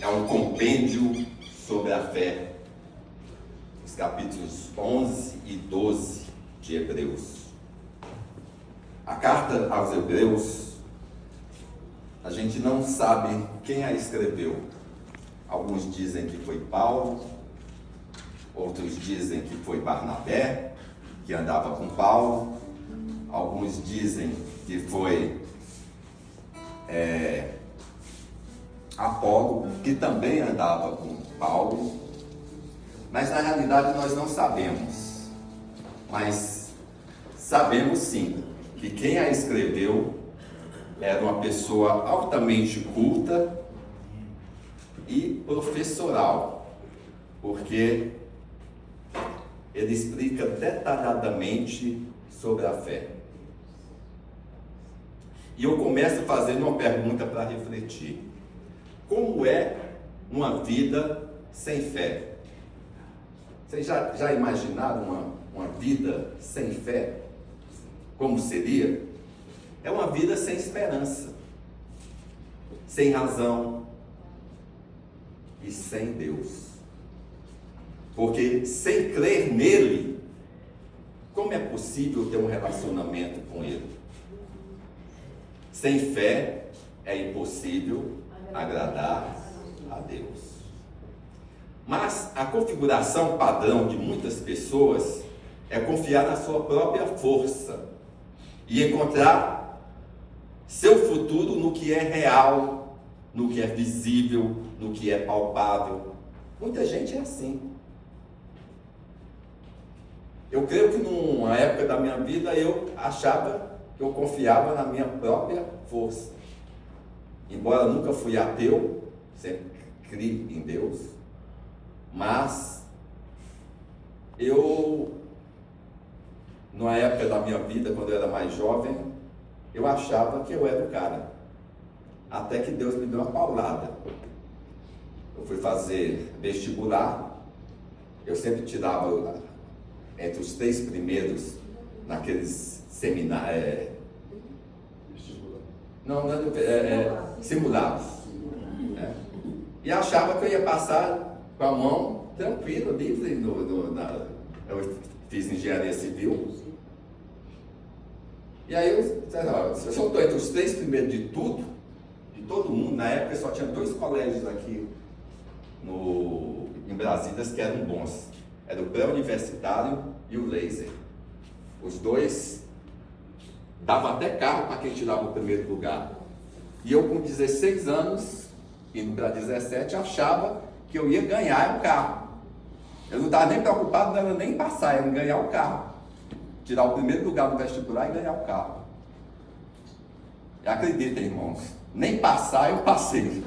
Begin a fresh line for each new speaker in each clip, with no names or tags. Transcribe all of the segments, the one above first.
é um compêndio sobre a fé, os capítulos 11 e 12 de Hebreus. A carta aos Hebreus, a gente não sabe quem a escreveu. Alguns dizem que foi Paulo, outros dizem que foi Barnabé, que andava com Paulo, alguns dizem que foi Apolo, que também andava com Paulo, mas na realidade nós não sabemos. Mas sabemos sim que quem a escreveu era uma pessoa altamente culta e professoral, porque ele explica detalhadamente sobre a fé. E eu começo fazendo uma pergunta para refletir. Como é uma vida sem fé? Vocês já imaginaram uma vida sem fé? Como seria? É uma vida sem esperança, sem razão e sem Deus. Porque sem crer nele, como é possível ter um relacionamento com ele? Sem fé é impossível agradar a Deus. Mas a configuração padrão de muitas pessoas é confiar na sua própria força e encontrar seu futuro no que é real, no que é visível, no que é palpável. Muita gente é assim. Eu creio que numa época da minha vida eu achava que eu confiava na minha própria força. Embora nunca fui ateu, sempre criei em Deus, mas numa época da minha vida, quando eu era mais jovem, eu achava que eu era o cara. Até que Deus me deu uma paulada. Eu fui fazer vestibular, eu sempre tirava entre os 3 primeiros naqueles seminários. Simulados. E achava que eu ia passar com a mão tranquila, livre. Eu fiz engenharia civil. E aí eu estou entre os 3 primeiros de tudo, de todo mundo. Na época só tinha 2 colégios aqui em Brasília que eram bons. Era o pré-universitário e o laser. Os 2 davam até carro para quem tirava o primeiro lugar. E eu com 16 anos, indo para 17, achava que eu ia ganhar o carro. Eu não estava nem preocupado, não era nem passar, era ganhar o carro. Tirar o primeiro lugar no vestibular e ganhar o carro. E acreditem, irmãos, nem passar eu passei.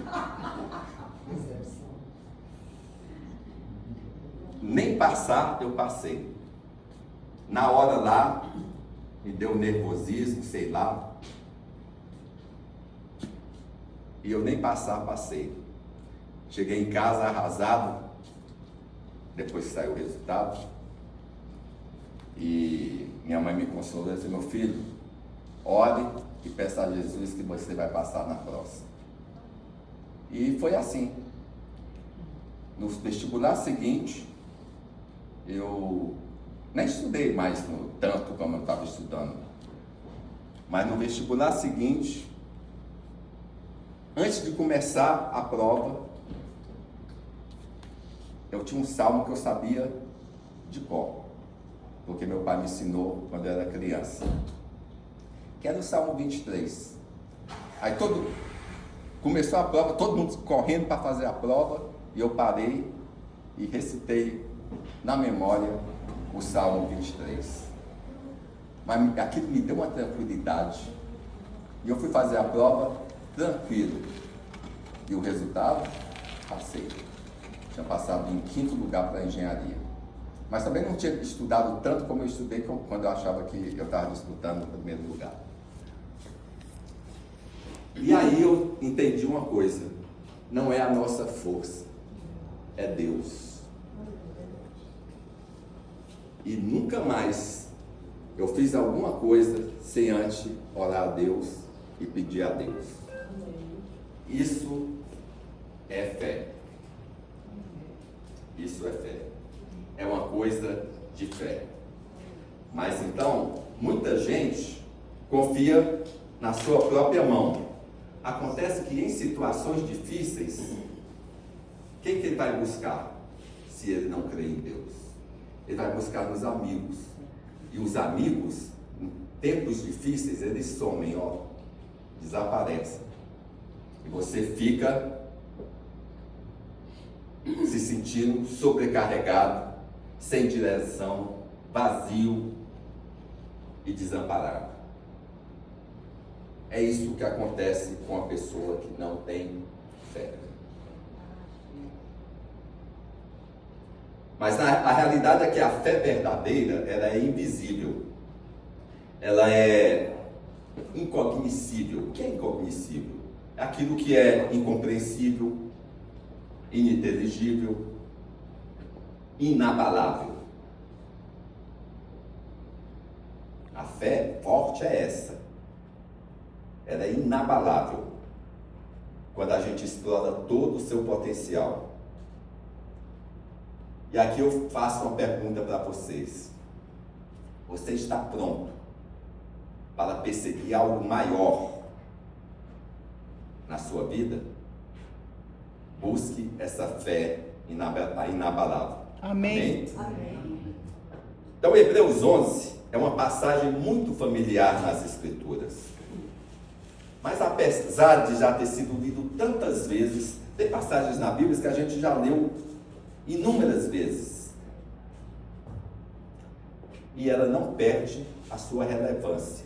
Nem passar eu passei. Na hora lá, me deu nervosismo, sei lá. E eu nem passar, passei. Cheguei em casa arrasado, depois que saiu o resultado. E minha mãe me consolou e disse: meu filho, ore e peça a Jesus que você vai passar na próxima. E foi assim. No vestibular seguinte, eu nem estudei mais tanto como eu estava estudando. Mas no vestibular seguinte, antes de começar a prova, eu tinha um salmo que eu sabia de cor, porque meu pai me ensinou quando eu era criança, que era o Salmo 23. Aí começou a prova, todo mundo correndo para fazer a prova, e eu parei e recitei na memória o Salmo 23. Mas aquilo me deu uma tranquilidade, e eu fui fazer a prova tranquilo, e o resultado, passei. Tinha passado em 5º lugar para a engenharia. Mas também não tinha estudado tanto como eu estudei quando eu achava que eu estava disputando o primeiro lugar. E aí eu entendi uma coisa: não é a nossa força, é Deus. E nunca mais eu fiz alguma coisa sem antes orar a Deus e pedir a Deus. Isso é fé. Isso é fé. É uma coisa de fé. Mas então, muita gente confia na sua própria mão. Acontece que em situações difíceis, quem que ele vai buscar? Se ele não crê em Deus, ele vai buscar nos amigos. E os amigos, em tempos difíceis, eles somem, desaparecem. E você fica se sentindo sobrecarregado, sem direção, vazio e desamparado. É isso que acontece com a pessoa que não tem fé. Mas a realidade é que a fé verdadeira, ela é invisível. Ela é incognoscível. O que é incognoscível? É aquilo que é incompreensível, ininteligível, inabalável. A fé forte é essa. Ela é inabalável. Quando a gente explora todo o seu potencial. E aqui eu faço uma pergunta para vocês. Você está pronto para perseguir algo maior na sua vida? Busque essa fé inabalável.
Amém.
Amém? Então, Hebreus 11 é uma passagem muito familiar nas Escrituras. Mas apesar de já ter sido lido tantas vezes, tem passagens na Bíblia que a gente já leu inúmeras vezes. E ela não perde a sua relevância,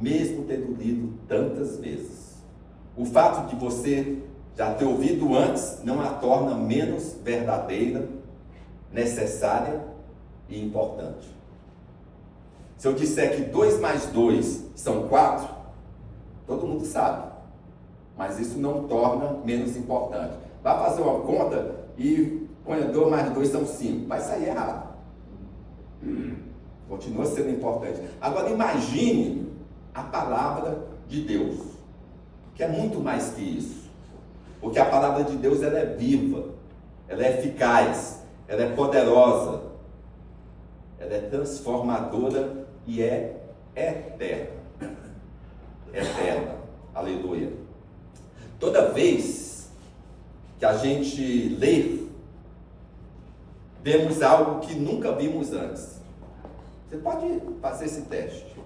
mesmo tendo lido tantas vezes. O fato de você já ter ouvido antes não a torna menos verdadeira, necessária e importante. Se eu disser que 2 mais 2 são 4, todo mundo sabe, mas isso não torna menos importante. Vai fazer uma conta e põe 2 mais 2 são 5, vai sair errado. Continua sendo importante. Agora imagine a palavra de Deus, que é muito mais que isso. Porque a palavra de Deus, ela é viva, ela é eficaz, ela é poderosa, ela é transformadora e é eterna. Eterna. Aleluia. Toda vez que a gente lê, vemos algo que nunca vimos antes. Você pode fazer esse teste.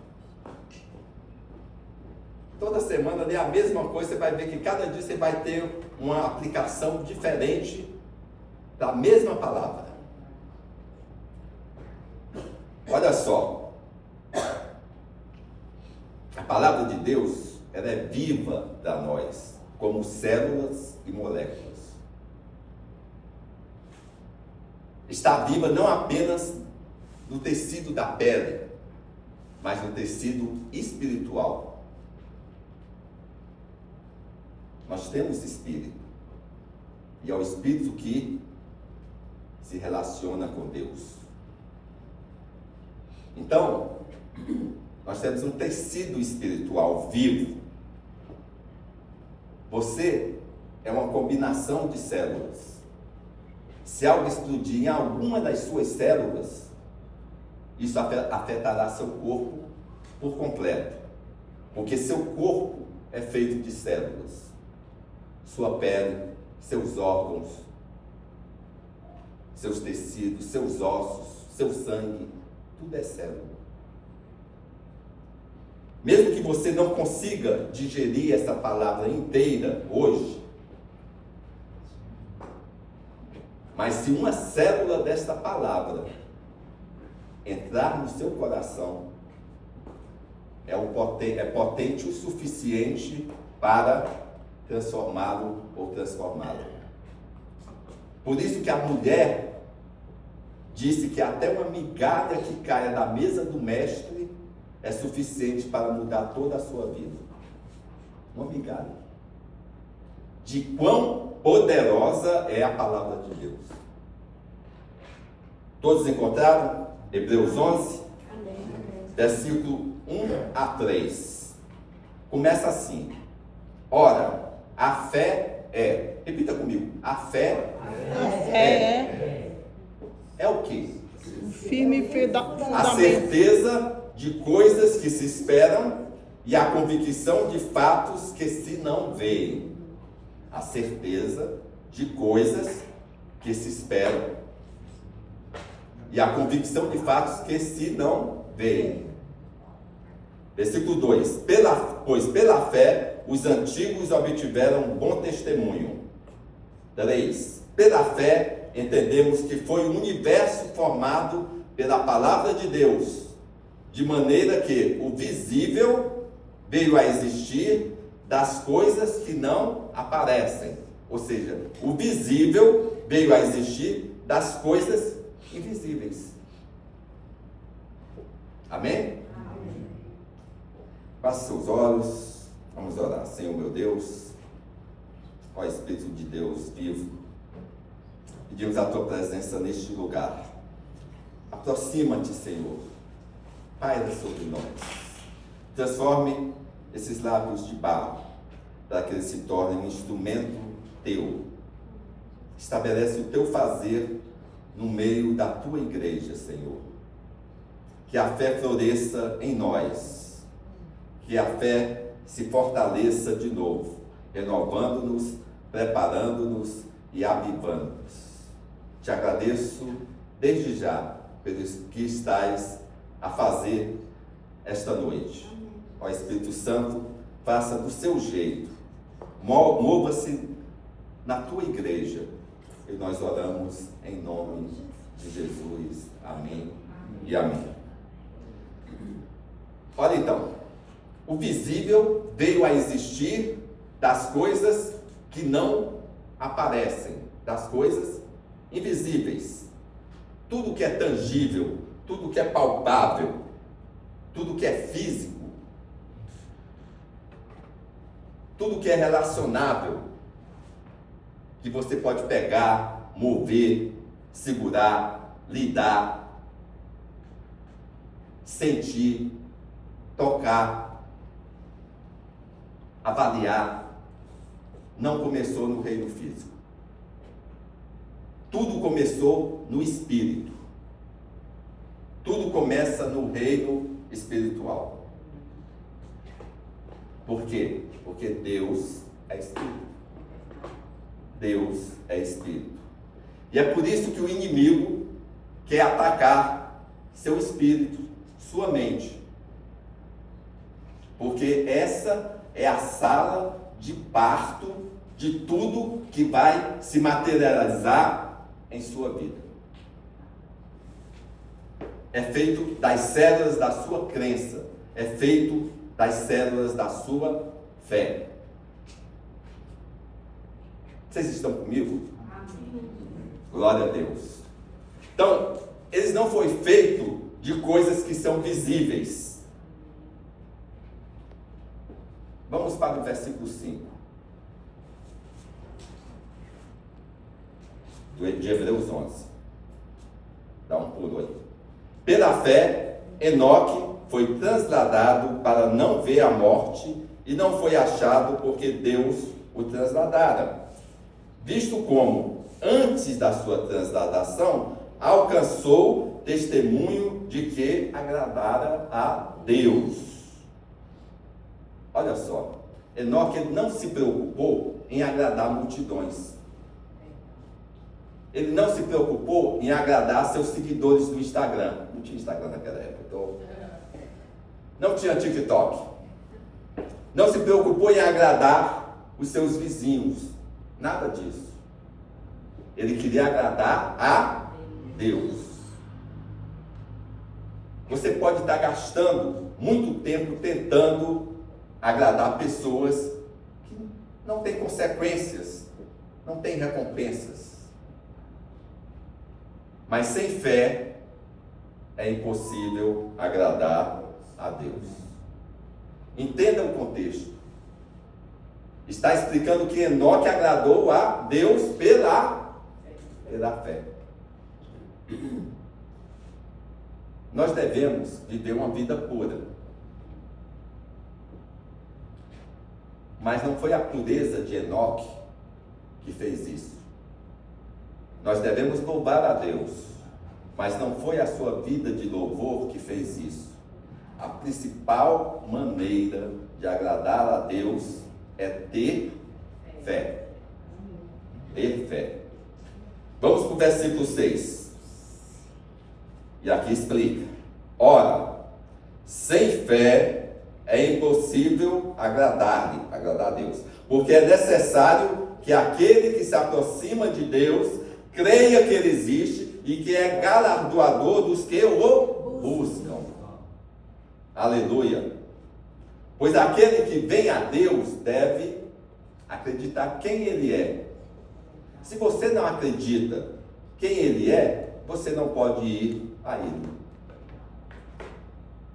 Toda semana lê a mesma coisa, você vai ver que cada dia você vai ter uma aplicação diferente da mesma palavra. Olha só. A palavra de Deus, ela é viva para nós, como células e moléculas. Está viva não apenas no tecido da pele, mas no tecido espiritual. Nós temos espírito, e é o espírito que se relaciona com Deus. Então, nós temos um tecido espiritual vivo. Você é uma combinação de células. Se algo explodir em alguma das suas células, isso afetará seu corpo por completo, porque seu corpo é feito de células. Sua pele, seus órgãos, seus tecidos, seus ossos, seu sangue, tudo é célula. Mesmo que você não consiga digerir essa palavra inteira hoje, mas se uma célula desta palavra entrar no seu coração, é potente o suficiente para transformá-lo ou transformá-la. Por isso que a mulher disse que até uma migalha que caia da mesa do mestre é suficiente para mudar toda a sua vida. Uma migalha. De quão poderosa é a palavra de Deus. Todos encontraram? Hebreus 11, versículo 1 a 3. Começa assim. Ora, a fé repita comigo, a fé é o quê?
Firme
A
fundamento.
certeza de coisas que se esperam e a convicção de fatos que se não veem. A certeza de coisas que se esperam e a convicção de fatos que se não veem. Versículo 2: pois pela fé os antigos obtiveram um bom testemunho. 3: pela fé entendemos que foi o universo formado pela palavra de Deus, de maneira que o visível veio a existir das coisas que não aparecem. Ou seja, o visível veio a existir das coisas invisíveis. Amém? Faça seus olhos, vamos orar. Senhor meu Deus, ó Espírito de Deus vivo, pedimos a tua presença neste lugar. Aproxima-te, Senhor, paira sobre nós, transforme esses lábios de barro, para que eles se tornem um instrumento teu. Estabelece o teu fazer no meio da tua igreja, Senhor. Que a fé floresça em nós, que a fé se fortaleça de novo, renovando-nos, preparando-nos e avivando-nos. Te agradeço desde já pelo que estás a fazer esta noite. Ó Espírito Santo, faça do seu jeito, mova-se na tua igreja, e nós oramos em nome de Jesus. Amém e amém. Olha então, o visível veio a existir das coisas que não aparecem, das coisas invisíveis. Tudo que é tangível, tudo que é palpável, tudo que é físico, tudo que é relacionável, que você pode pegar, mover, segurar, lidar, sentir, tocar, avaliar, não começou no reino físico. Tudo começou no espírito. Tudo começa no reino espiritual. Por quê? Porque Deus é espírito. Deus é espírito. E é por isso que o inimigo quer atacar seu espírito, sua mente. Porque essa é a sala de parto de tudo que vai se materializar em sua vida. É feito das células da sua crença, é feito das células da sua fé. Vocês estão comigo? Amém. Glória a Deus. Então, eles não foi feito de coisas que são visíveis. Vamos para o versículo 5. De Hebreus 11. Dá um pulo aí. Pela fé, Enoque foi transladado para não ver a morte e não foi achado porque Deus o transladara. Visto como, antes da sua transladação, alcançou testemunho de que agradara a Deus. Olha só, Enoque não se preocupou em agradar multidões. Ele não se preocupou em agradar seus seguidores do Instagram. Não tinha Instagram naquela época, então... Não tinha TikTok. Não se preocupou em agradar os seus vizinhos. Nada disso. Ele queria agradar a Deus. Você pode estar gastando muito tempo tentando agradar pessoas que não têm consequências, não têm recompensas. Mas sem fé é impossível agradar a Deus. Entenda o contexto. Está explicando que Enoque agradou a Deus pela fé. Nós devemos viver uma vida pura. Mas não foi a pureza de Enoque que fez isso. Nós devemos louvar a Deus, mas não foi a sua vida de louvor que fez isso. A principal maneira de agradar a Deus é ter fé. Ter fé. Vamos para o versículo 6. E aqui explica. Ora, sem fé é impossível agradar a Deus. Porque é necessário que aquele que se aproxima de Deus creia que Ele existe e que é galardoador dos que o buscam. Aleluia. Pois aquele que vem a Deus deve acreditar quem Ele é. Se você não acredita quem Ele é, você não pode ir a Ele.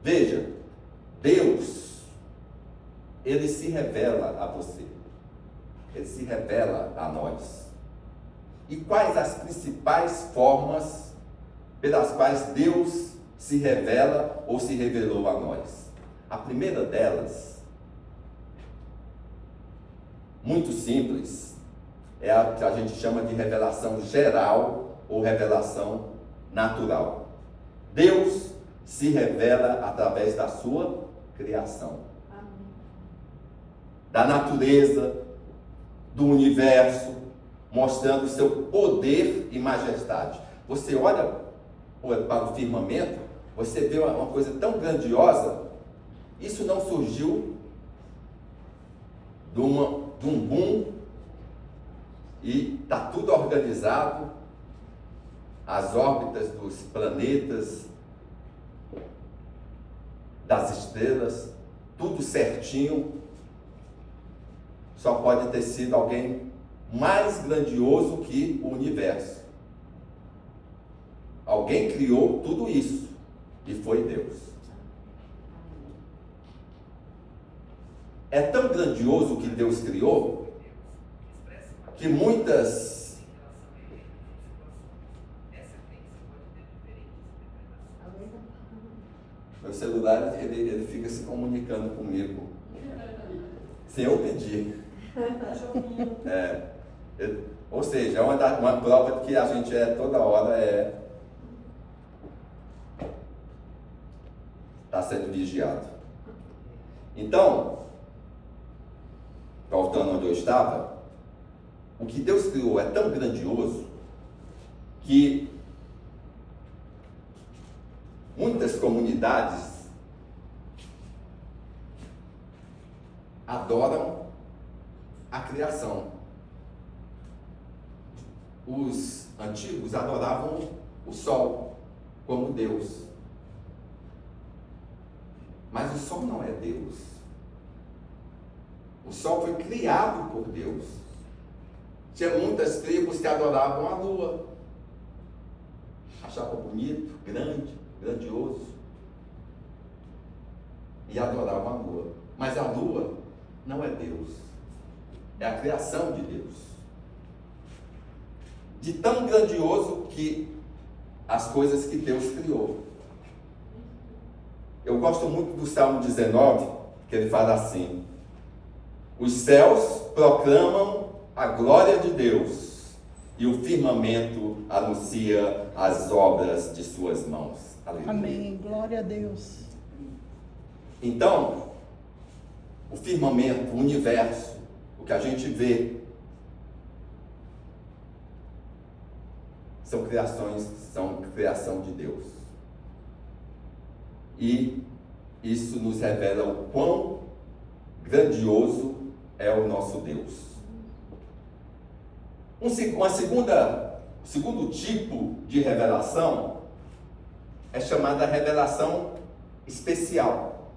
Veja, Deus, Ele se revela a você. Ele se revela a nós. E quais as principais formas pelas quais Deus se revela ou se revelou a nós? A primeira delas, muito simples, é a que a gente chama de revelação geral ou revelação natural. Deus se revela através da sua criação. Amém. Da natureza, do universo, mostrando o seu poder e majestade. Você olha para o firmamento, você vê uma coisa tão grandiosa. Isso não surgiu de um boom e está tudo organizado, as órbitas dos planetas, das estrelas, tudo certinho. Só pode ter sido alguém mais grandioso que o universo. Alguém criou tudo isso e foi Deus. É tão grandioso o que Deus criou que muitas meu celular ele fica se comunicando comigo sem eu pedir. Ou seja, é uma prova de que a gente toda hora está sendo vigiado. Então, voltando onde eu estava, o que Deus criou é tão grandioso que muitas comunidades adoram a criação. Os antigos adoravam o sol como Deus. Mas o sol não é Deus. O sol foi criado por Deus. Tinha muitas tribos que adoravam a lua. Achavam bonito, grandioso. E adoravam a lua. Mas a lua não é Deus. É a criação de Deus. De tão grandioso que as coisas que Deus criou. Eu gosto muito do Salmo 19, que ele fala assim: os céus proclamam a glória de Deus, e o firmamento anuncia as obras de suas mãos. Aleluia.
Amém, glória a Deus.
Então, o firmamento, o universo, o que a gente vê, são criação de Deus. E isso nos revela o quão grandioso é o nosso Deus. Segundo tipo de revelação é chamada revelação especial.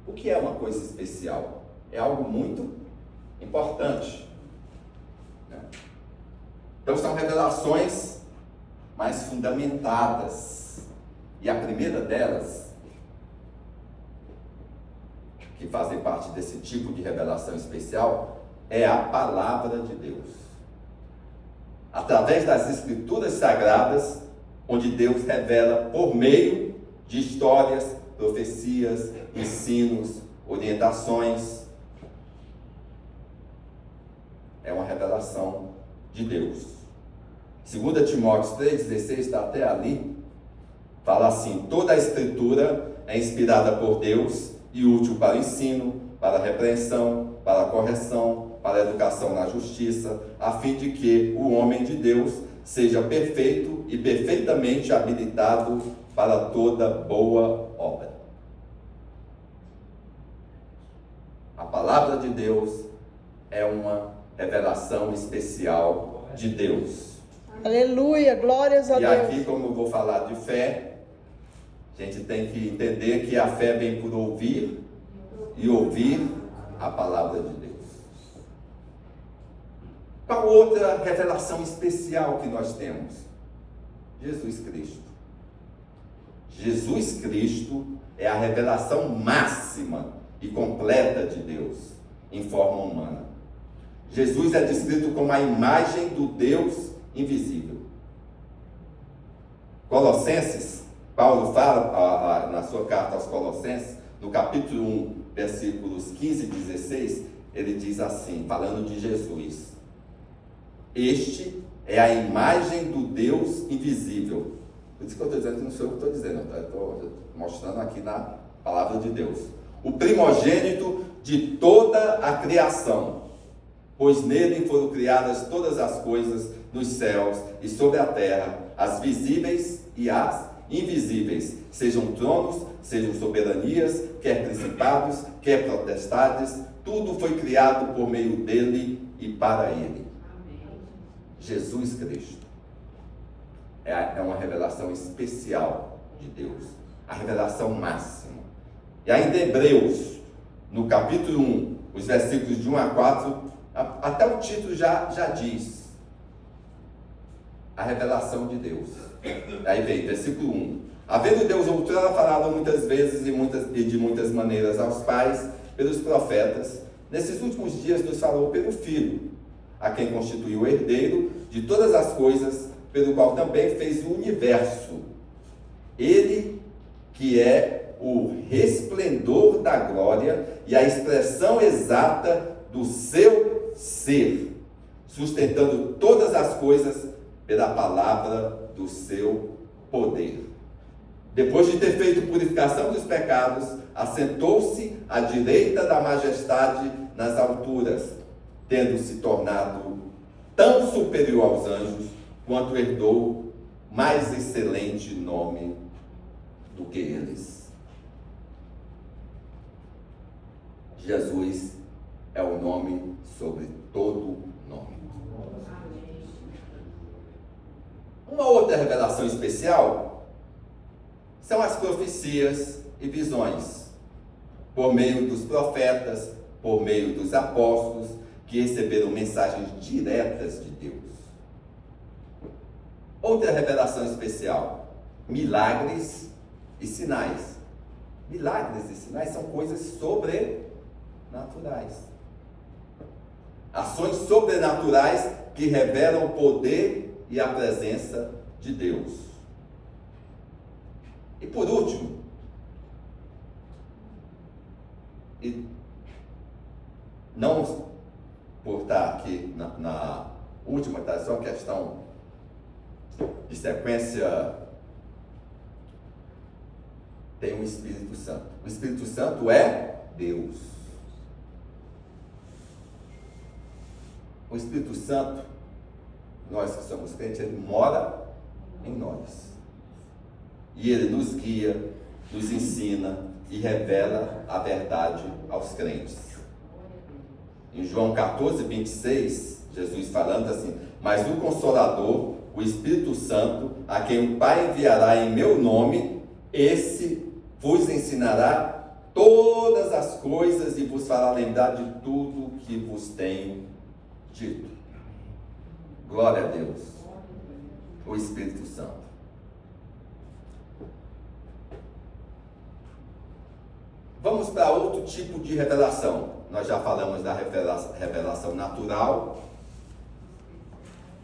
O que é uma coisa especial? É algo muito importante. Então são revelações mais fundamentadas. E a primeira delas, que fazem parte desse tipo de revelação especial, é a palavra de Deus. Através das escrituras sagradas, onde Deus revela por meio de histórias, profecias, ensinos, orientações. é uma revelação de Deus. 2 Timóteo 3,16 está até ali, fala assim: toda a escritura é inspirada por Deus e útil para o ensino, para a repreensão, para a correção, para a educação na justiça, a fim de que o homem de Deus seja perfeito e perfeitamente habilitado para toda boa obra. A palavra de Deus é uma revelação especial de Deus.
Aleluia, glórias a
E
Deus.
aqui, como eu vou falar de fé, a gente tem que entender que a fé vem por ouvir e ouvir a palavra de Deus. Qual outra revelação especial que nós temos? Jesus Cristo. Jesus Cristo é a revelação máxima e completa de Deus em forma humana. Jesus é descrito como a imagem do Deus invisível. Colossenses, Paulo fala na sua carta aos Colossenses, no capítulo 1, versículos 15 e 16, ele diz assim, falando de Jesus: este é a imagem do Deus invisível. Por isso que eu estou dizendo que não sou eu que estou dizendo, eu estou mostrando aqui na palavra de Deus. O primogênito de toda a criação, pois nele foram criadas todas as coisas nos céus e sobre a terra, as visíveis e as invisíveis, sejam tronos, sejam soberanias, quer principados, quer potestades, tudo foi criado por meio dele e para ele. Jesus Cristo é uma revelação especial de Deus, a revelação máxima. E ainda em Hebreus, no capítulo 1, os versículos de 1 a 4, até o título já diz a revelação de Deus. Aí vem, versículo 1: havendo Deus outrora falado muitas vezes e de muitas maneiras aos pais, pelos profetas, nesses últimos dias nos falou pelo Filho, a quem constituiu o herdeiro de todas as coisas, pelo qual também fez o universo. Ele que é o resplendor da glória e a expressão exata do seu ser, sustentando todas as coisas pela palavra do seu poder. Depois de ter feito purificação dos pecados, assentou-se à direita da majestade nas alturas, tendo se tornado tão superior aos anjos, quanto herdou mais excelente nome do que eles. Jesus é o nome sobre todo nome. Uma outra revelação especial são as profecias e visões, por meio dos profetas, por meio dos apóstolos, que receberam mensagens diretas de Deus. Outra revelação especial: milagres e sinais. Milagres e sinais são coisas sobrenaturais. Ações sobrenaturais que revelam o poder e a presença de Deus. E por último, e não por estar aqui na última, tá? Só questão de sequência, tem o Espírito Santo. O Espírito Santo é Deus. O Espírito Santo, nós que somos crentes, ele mora em nós. E ele nos guia, nos ensina e revela a verdade aos crentes. Em João 14, 26, Jesus falando assim: mas o Consolador, o Espírito Santo, a quem o Pai enviará em meu nome, esse vos ensinará todas as coisas e vos fará lembrar de tudo que vos tenho dito. Glória a Deus. O Espírito Santo. Vamos para outro tipo de revelação. Nós já falamos da revelação natural,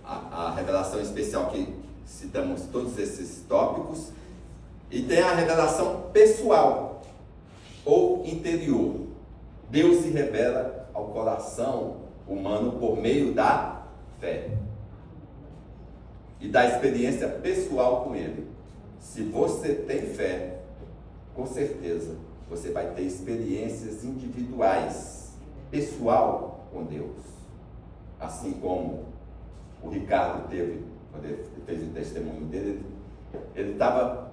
a revelação especial que citamos todos esses tópicos, e tem a revelação pessoal ou interior. Deus se revela ao coração humano por meio da fé e da experiência pessoal com Ele. Se você tem fé, com certeza você vai ter experiências individuais, pessoal com Deus. Assim como o Ricardo teve, quando ele fez o testemunho dele, ele estava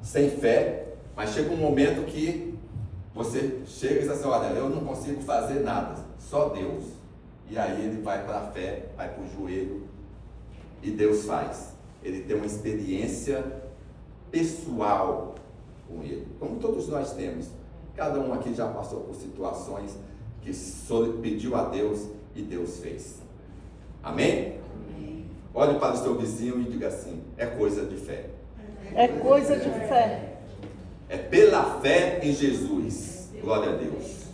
sem fé, mas chega um momento que você chega e diz assim: olha, eu não consigo fazer nada, só Deus. E aí ele vai para a fé, vai para o joelho e Deus faz. Ele tem uma experiência pessoal com Ele, como todos nós temos. Cada um aqui já passou por situações que pediu a Deus e Deus fez. Amém? Amém. Olhe para o seu vizinho e diga assim: é coisa de fé.
É coisa de fé.
É pela fé em Jesus. Glória a Deus.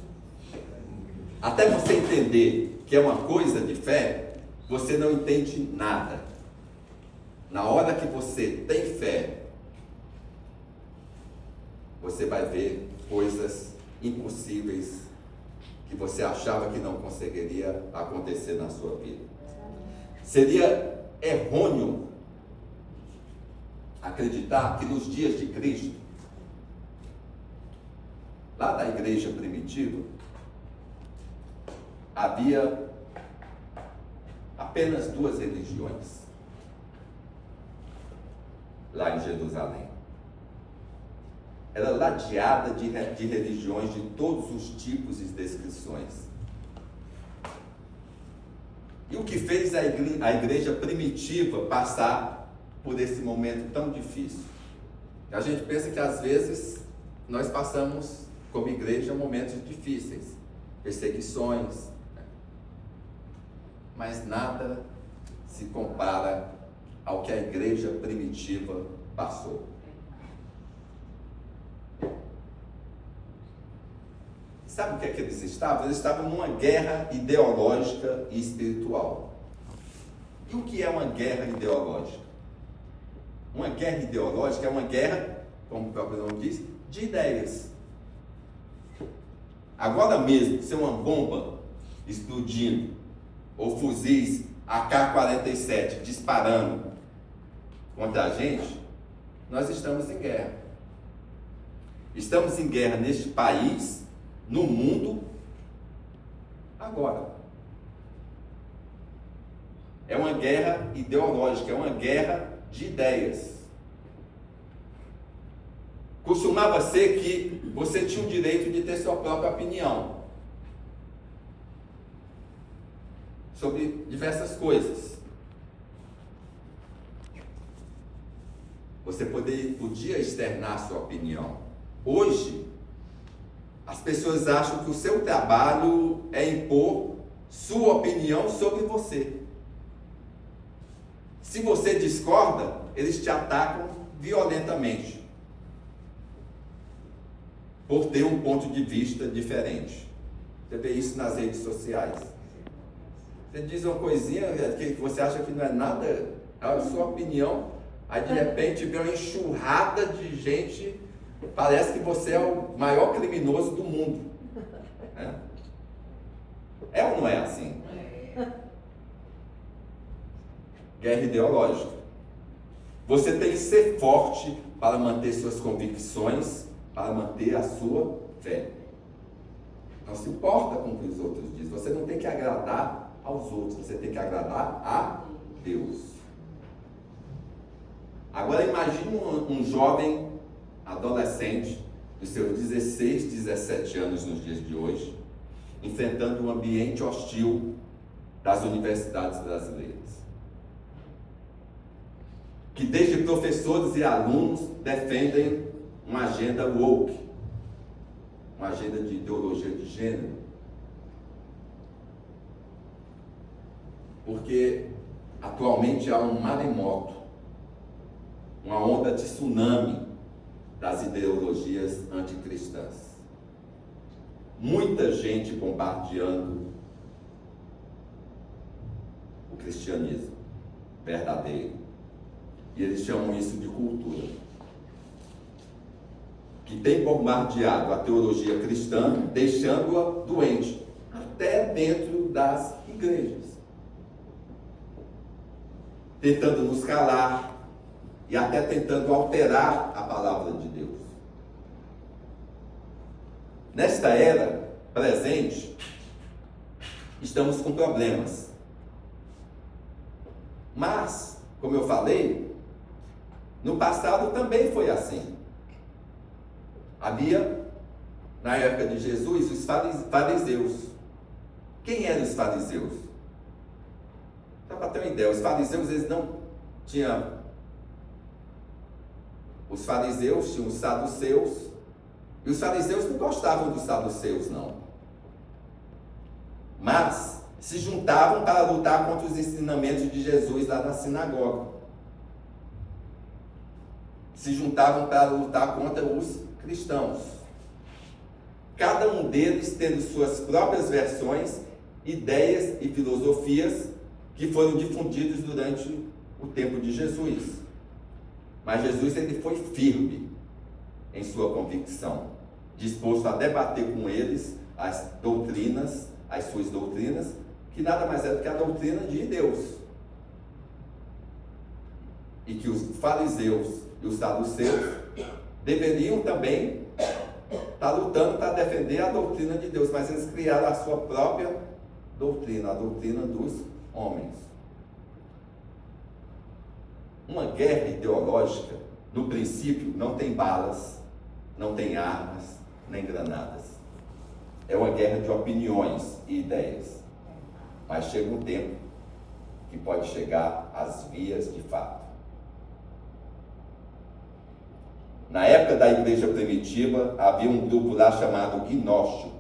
Até você entender que é uma coisa de fé, você não entende nada. Na hora que você tem fé, você vai ver coisas impossíveis que você achava que não conseguiria acontecer na sua vida. Seria errôneo acreditar que nos dias de Cristo, lá na igreja primitiva, havia apenas 2 religiões lá em Jerusalém. Era ladeada de religiões de todos os tipos e descrições. E o que fez a igreja primitiva passar por esse momento tão difícil? A gente pensa que às vezes nós passamos como igreja momentos difíceis, perseguições, mas nada se compara ao que a igreja primitiva passou. Sabe o que é que eles estavam? Eles estavam numa guerra ideológica e espiritual. E o que é uma guerra ideológica? Uma guerra ideológica é uma guerra, como o próprio nome diz, de ideias. Agora mesmo, se uma bomba explodindo, ou fuzis AK-47 disparando contra a gente, nós estamos em guerra. Estamos em guerra neste país, no mundo, agora. É uma guerra ideológica, é uma guerra de ideias. Costumava ser que você tinha o direito de ter sua própria opinião sobre diversas coisas. Você podia externar sua opinião. Hoje, as pessoas acham que o seu trabalho é impor sua opinião sobre você. Se você discorda, eles te atacam violentamente por ter um ponto de vista diferente. Você vê isso nas redes sociais. Você diz uma coisinha que você acha que não é nada, é a sua opinião, aí de repente vem uma enxurrada de gente, parece que você é o maior criminoso do mundo. É ou não é assim? Guerra ideológica. Você tem que ser forte para manter suas convicções, para manter a sua fé. Não se importa com o que os outros dizem. Você não tem que agradar aos outros, você tem que agradar a Deus. Agora imagine um jovem adolescente dos seus 16, 17 anos nos dias de hoje, enfrentando um ambiente hostil das universidades brasileiras, que desde professores e alunos defendem uma agenda woke, uma agenda de ideologia de gênero, porque atualmente há um maremoto, uma onda de tsunami das ideologias anticristãs. Muita gente bombardeando o cristianismo verdadeiro. E eles chamam isso de cultura. Que tem bombardeado a teologia cristã, deixando-a doente, até dentro das igrejas, tentando nos calar e até tentando alterar a palavra de Deus. Nesta era presente, estamos com problemas. Mas, como eu falei, no passado também foi assim. Havia, na época de Jesus, os fariseus. Quem eram os fariseus? Só para ter uma ideia, os fariseus, eles não tinham... Os fariseus tinham os saduceus, e os fariseus não gostavam dos saduceus, não. Mas se juntavam para lutar contra os ensinamentos de Jesus lá na sinagoga. Se juntavam para lutar contra os cristãos. Cada um deles tendo suas próprias versões, ideias e filosofias que foram difundidos durante o tempo de Jesus. Mas Jesus, ele foi firme em sua convicção, disposto a debater com eles as suas doutrinas, que nada mais é do que a doutrina de Deus. E que os fariseus e os saduceus deveriam também estar lutando para defender a doutrina de Deus, mas eles criaram a sua própria doutrina, a doutrina dos homens. Uma guerra ideológica, no princípio, não tem balas, não tem armas, nem granadas. É uma guerra de opiniões e ideias. Mas chega um tempo que pode chegar às vias de fato. Na época da igreja primitiva, havia um grupo lá chamado gnóstico,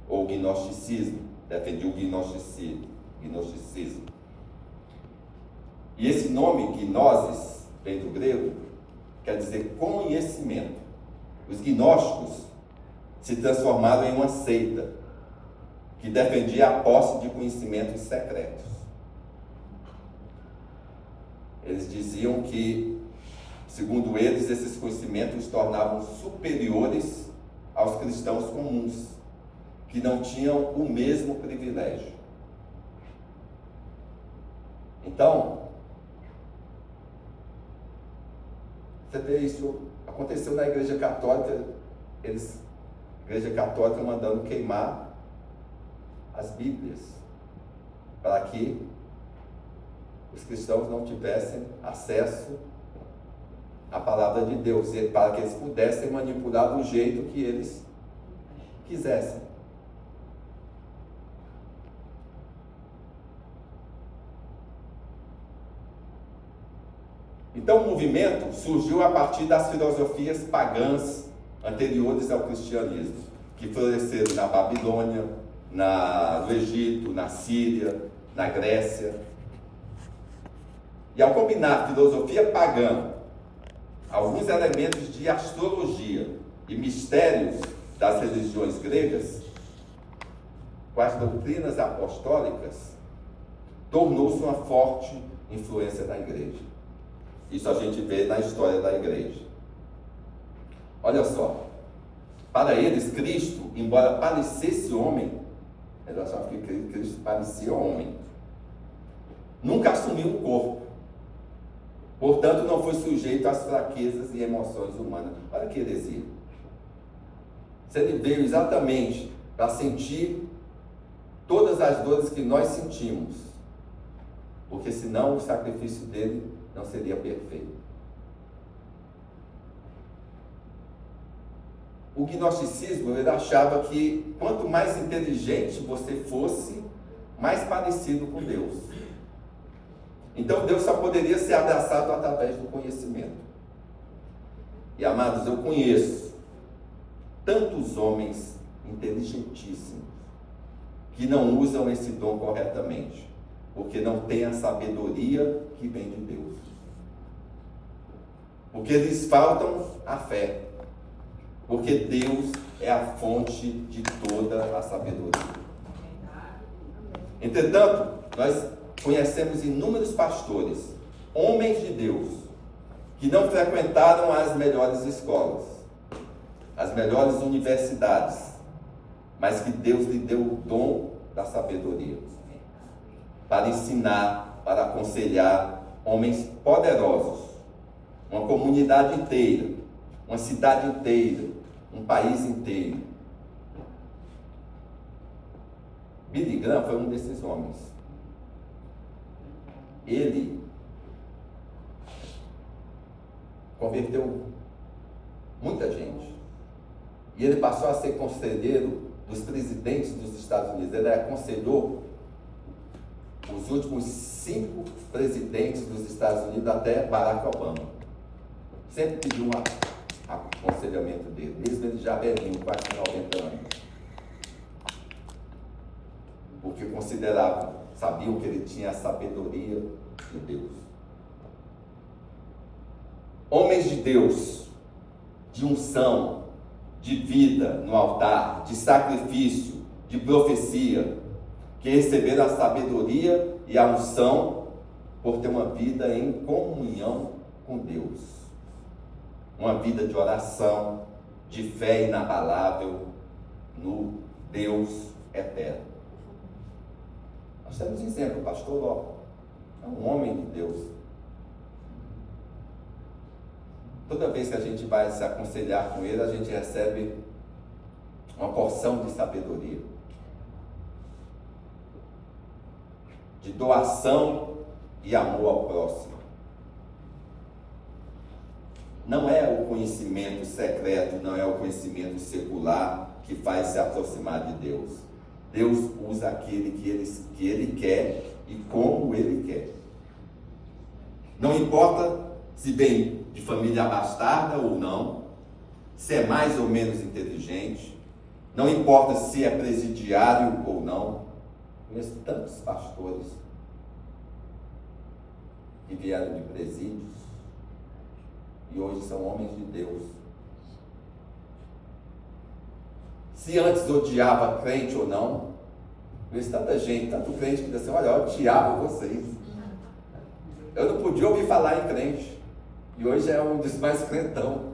ou gnosticismo, defendia o gnosticismo. E esse nome, gnosis, vem do grego, quer dizer conhecimento. Os gnósticos se transformaram em uma seita que defendia a posse de conhecimentos secretos. Eles diziam que, segundo eles, esses conhecimentos os tornavam superiores aos cristãos comuns, que não tinham o mesmo privilégio. Então, você vê isso, aconteceu na Igreja Católica, a Igreja Católica mandando queimar as Bíblias, para que os cristãos não tivessem acesso à palavra de Deus, e para que eles pudessem manipular do jeito que eles quisessem. Então o movimento surgiu a partir das filosofias pagãs anteriores ao cristianismo, que floresceram na Babilônia, no Egito, na Síria, na Grécia. E ao combinar filosofia pagã, alguns elementos de astrologia e mistérios das religiões gregas, com as doutrinas apostólicas, tornou-se uma forte influência na igreja. Isso a gente vê na história da igreja. Olha só, para eles Cristo, embora parecesse homem, eles achavam que Cristo parecia homem, nunca assumiu um corpo, portanto não foi sujeito às fraquezas e emoções humanas. Olha que heresia. Se ele veio exatamente para sentir todas as dores que nós sentimos, porque senão o sacrifício dele não seria perfeito. O gnosticismo, ele achava que quanto mais inteligente você fosse, mais parecido com Deus. Então Deus só poderia ser abraçado através do conhecimento. E amados, eu conheço tantos homens inteligentíssimos que não usam esse dom corretamente, porque não têm a sabedoria que vem de Deus. Porque lhes faltam a fé. Porque Deus é a fonte de toda a sabedoria. Entretanto, nós conhecemos inúmeros pastores, homens de Deus, que não frequentaram as melhores escolas, as melhores universidades, mas que Deus lhe deu o dom da sabedoria. para ensinar, para aconselhar homens poderosos, uma comunidade inteira, uma cidade inteira, um país inteiro. Billy Graham foi um desses homens. Ele converteu muita gente. E ele passou a ser conselheiro dos presidentes dos Estados Unidos. Ele aconselhou os últimos 5 presidentes dos Estados Unidos até Barack Obama. Sempre pediu um aconselhamento dele, mesmo ele já velhinho, quase 90 anos. Porque consideravam, sabiam que ele tinha a sabedoria de Deus. Homens de Deus, de unção, de vida no altar, de sacrifício, de profecia, que receberam a sabedoria e a unção por ter uma vida em comunhão com Deus. Uma vida de oração, de fé inabalável no Deus eterno. Nós temos exemplo, o pastor Ló, é um homem de Deus. Toda vez que a gente vai se aconselhar com ele, a gente recebe uma porção de sabedoria, de doação e amor ao próximo. Não é o conhecimento secreto, não é o conhecimento secular que faz se aproximar de Deus. Deus usa aquele que ele quer e como ele quer. Não importa se vem de família abastada ou não, se é mais ou menos inteligente, não importa se é presidiário ou não. Conheço tantos pastores que vieram de presídios e hoje são homens de Deus. Se antes odiava crente ou não, conheço tanta gente, tanto crente que diz assim, olha, eu odiava vocês. Eu não podia ouvir falar em crente. E hoje é um dos mais crentão.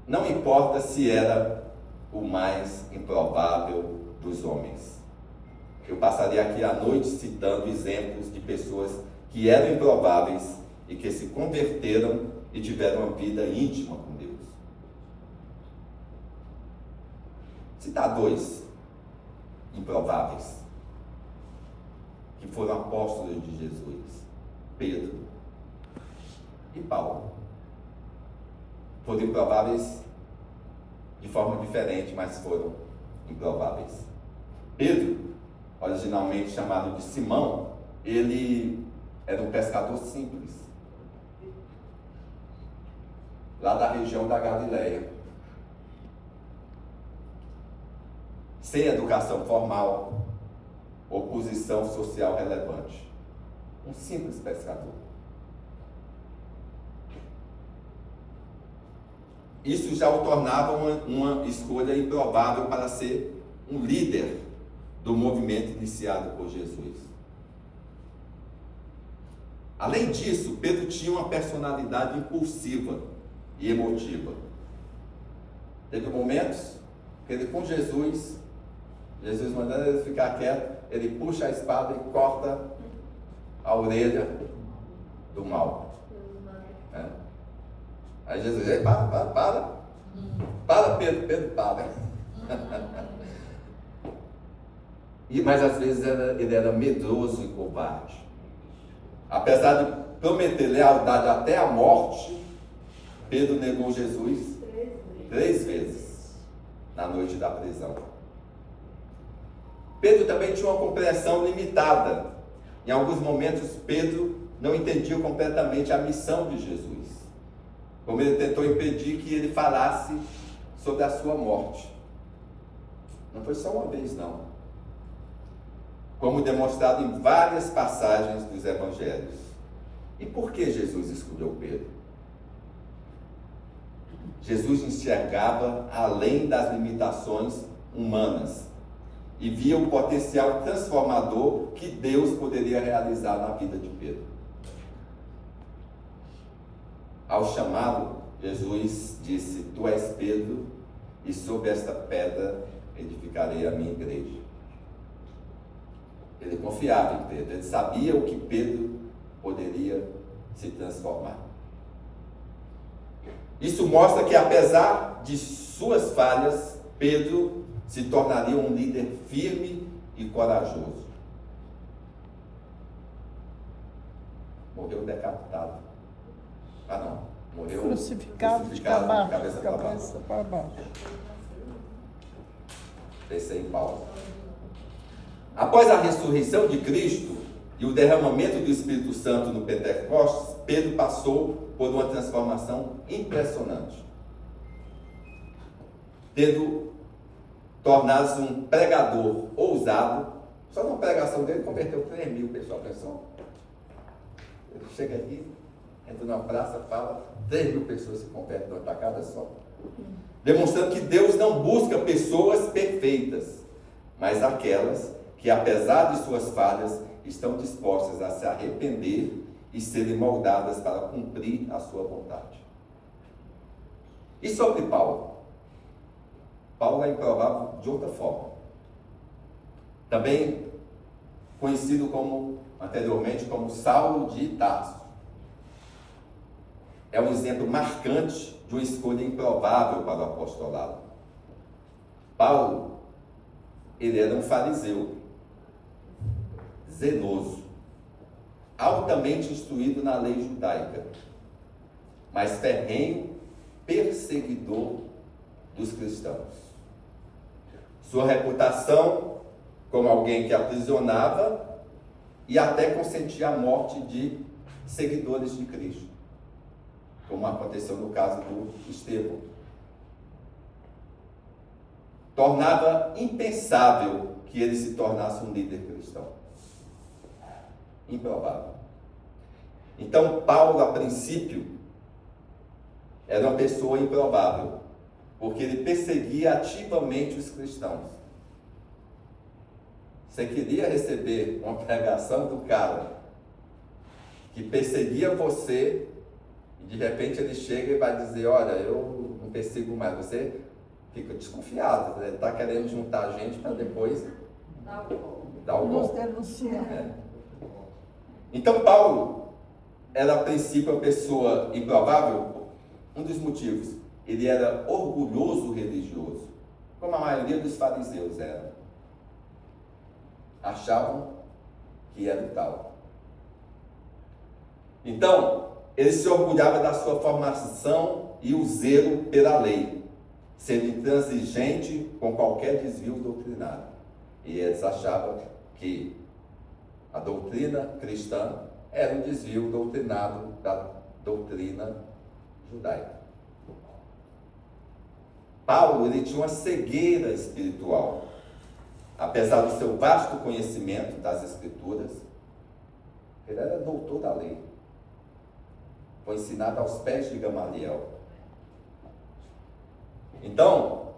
Não importa se era o mais improvável dos homens. Eu passaria aqui a noite citando exemplos de pessoas que eram improváveis e que se converteram e tiveram uma vida íntima com Deus. Citar 2 improváveis que foram apóstolos de Jesus: Pedro e Paulo. Foram improváveis de forma diferente, mas foram improváveis. Pedro, originalmente chamado de Simão, ele era um pescador simples, lá da região da Galileia, sem educação formal ou posição social relevante. Um simples pescador. Isso já o tornava uma escolha improvável para ser um líder do movimento iniciado por Jesus. Além disso, Pedro tinha uma personalidade impulsiva e emotiva. Teve momentos que ele, com Jesus mandando ele ficar quieto, ele puxa a espada e corta a orelha do mal. Aí Jesus diz, para Pedro, para. Mas às vezes ele era medroso e covarde. Apesar de prometer lealdade até a morte, Pedro negou Jesus 3 vezes na noite da prisão. Pedro também tinha uma compreensão limitada. Em alguns momentos, Pedro não entendia completamente a missão de Jesus, como ele tentou impedir que ele falasse sobre a sua morte. Não foi só uma vez, não. Como demonstrado em várias passagens dos evangelhos. E por que Jesus escolheu Pedro? Jesus enxergava além das limitações humanas e via o potencial transformador que Deus poderia realizar na vida de Pedro. Ao chamá-lo, Jesus disse, tu és Pedro, e sobre esta pedra edificarei a minha igreja. Ele confiava em Pedro, ele sabia o que Pedro poderia se transformar. Isso mostra que, apesar de suas falhas, Pedro se tornaria um líder firme e corajoso. Morreu decapitado. Ah, não. Morreu
crucificado de
cabeça
para baixo.
Pensei em Paulo. Após a ressurreição de Cristo e o derramamento do Espírito Santo no Pentecostes, Pedro passou por uma transformação impressionante, tendo tornado-se um pregador ousado. Só na pregação dele converteu 3.000 pessoas. Pessoal, ele chega aqui, entra numa praça, fala, 3.000 pessoas se convertem numa tacada só, demonstrando que Deus não busca pessoas perfeitas, mas aquelas que, apesar de suas falhas, estão dispostas a se arrepender e serem moldadas para cumprir a sua vontade. E sobre Paulo? Paulo é improvável de outra forma. Também conhecido anteriormente como Saulo de Tarso. É um exemplo marcante de uma escolha improvável para o apostolado. Paulo, ele era um fariseu, zeloso, altamente instruído na lei judaica, mas ferrenho perseguidor dos cristãos. Sua reputação como alguém que aprisionava e até consentia a morte de seguidores de Cristo, como aconteceu no caso do Estevão. Tornava impensável que ele se tornasse um líder cristão. Improvável. Então, Paulo, a princípio, era uma pessoa improvável, porque ele perseguia ativamente os cristãos. Você queria receber uma pregação do cara que perseguia você, e de repente ele chega e vai dizer: olha, eu não persigo mais. Você fica desconfiado, né? Ele está querendo juntar gente para depois dar o golpe. Então Paulo era a princípio uma pessoa improvável. Um dos motivos: ele era orgulhoso religioso, como a maioria dos fariseus era. Achavam que era tal. Então, ele se orgulhava da sua formação e o zelo pela lei, sendo intransigente com qualquer desvio doutrinário. E eles achavam que a doutrina cristã era um desvio doutrinado da doutrina judaica. Paulo, ele tinha uma cegueira espiritual. Apesar do seu vasto conhecimento das Escrituras, ele era doutor da lei. Foi ensinado aos pés de Gamaliel. Então,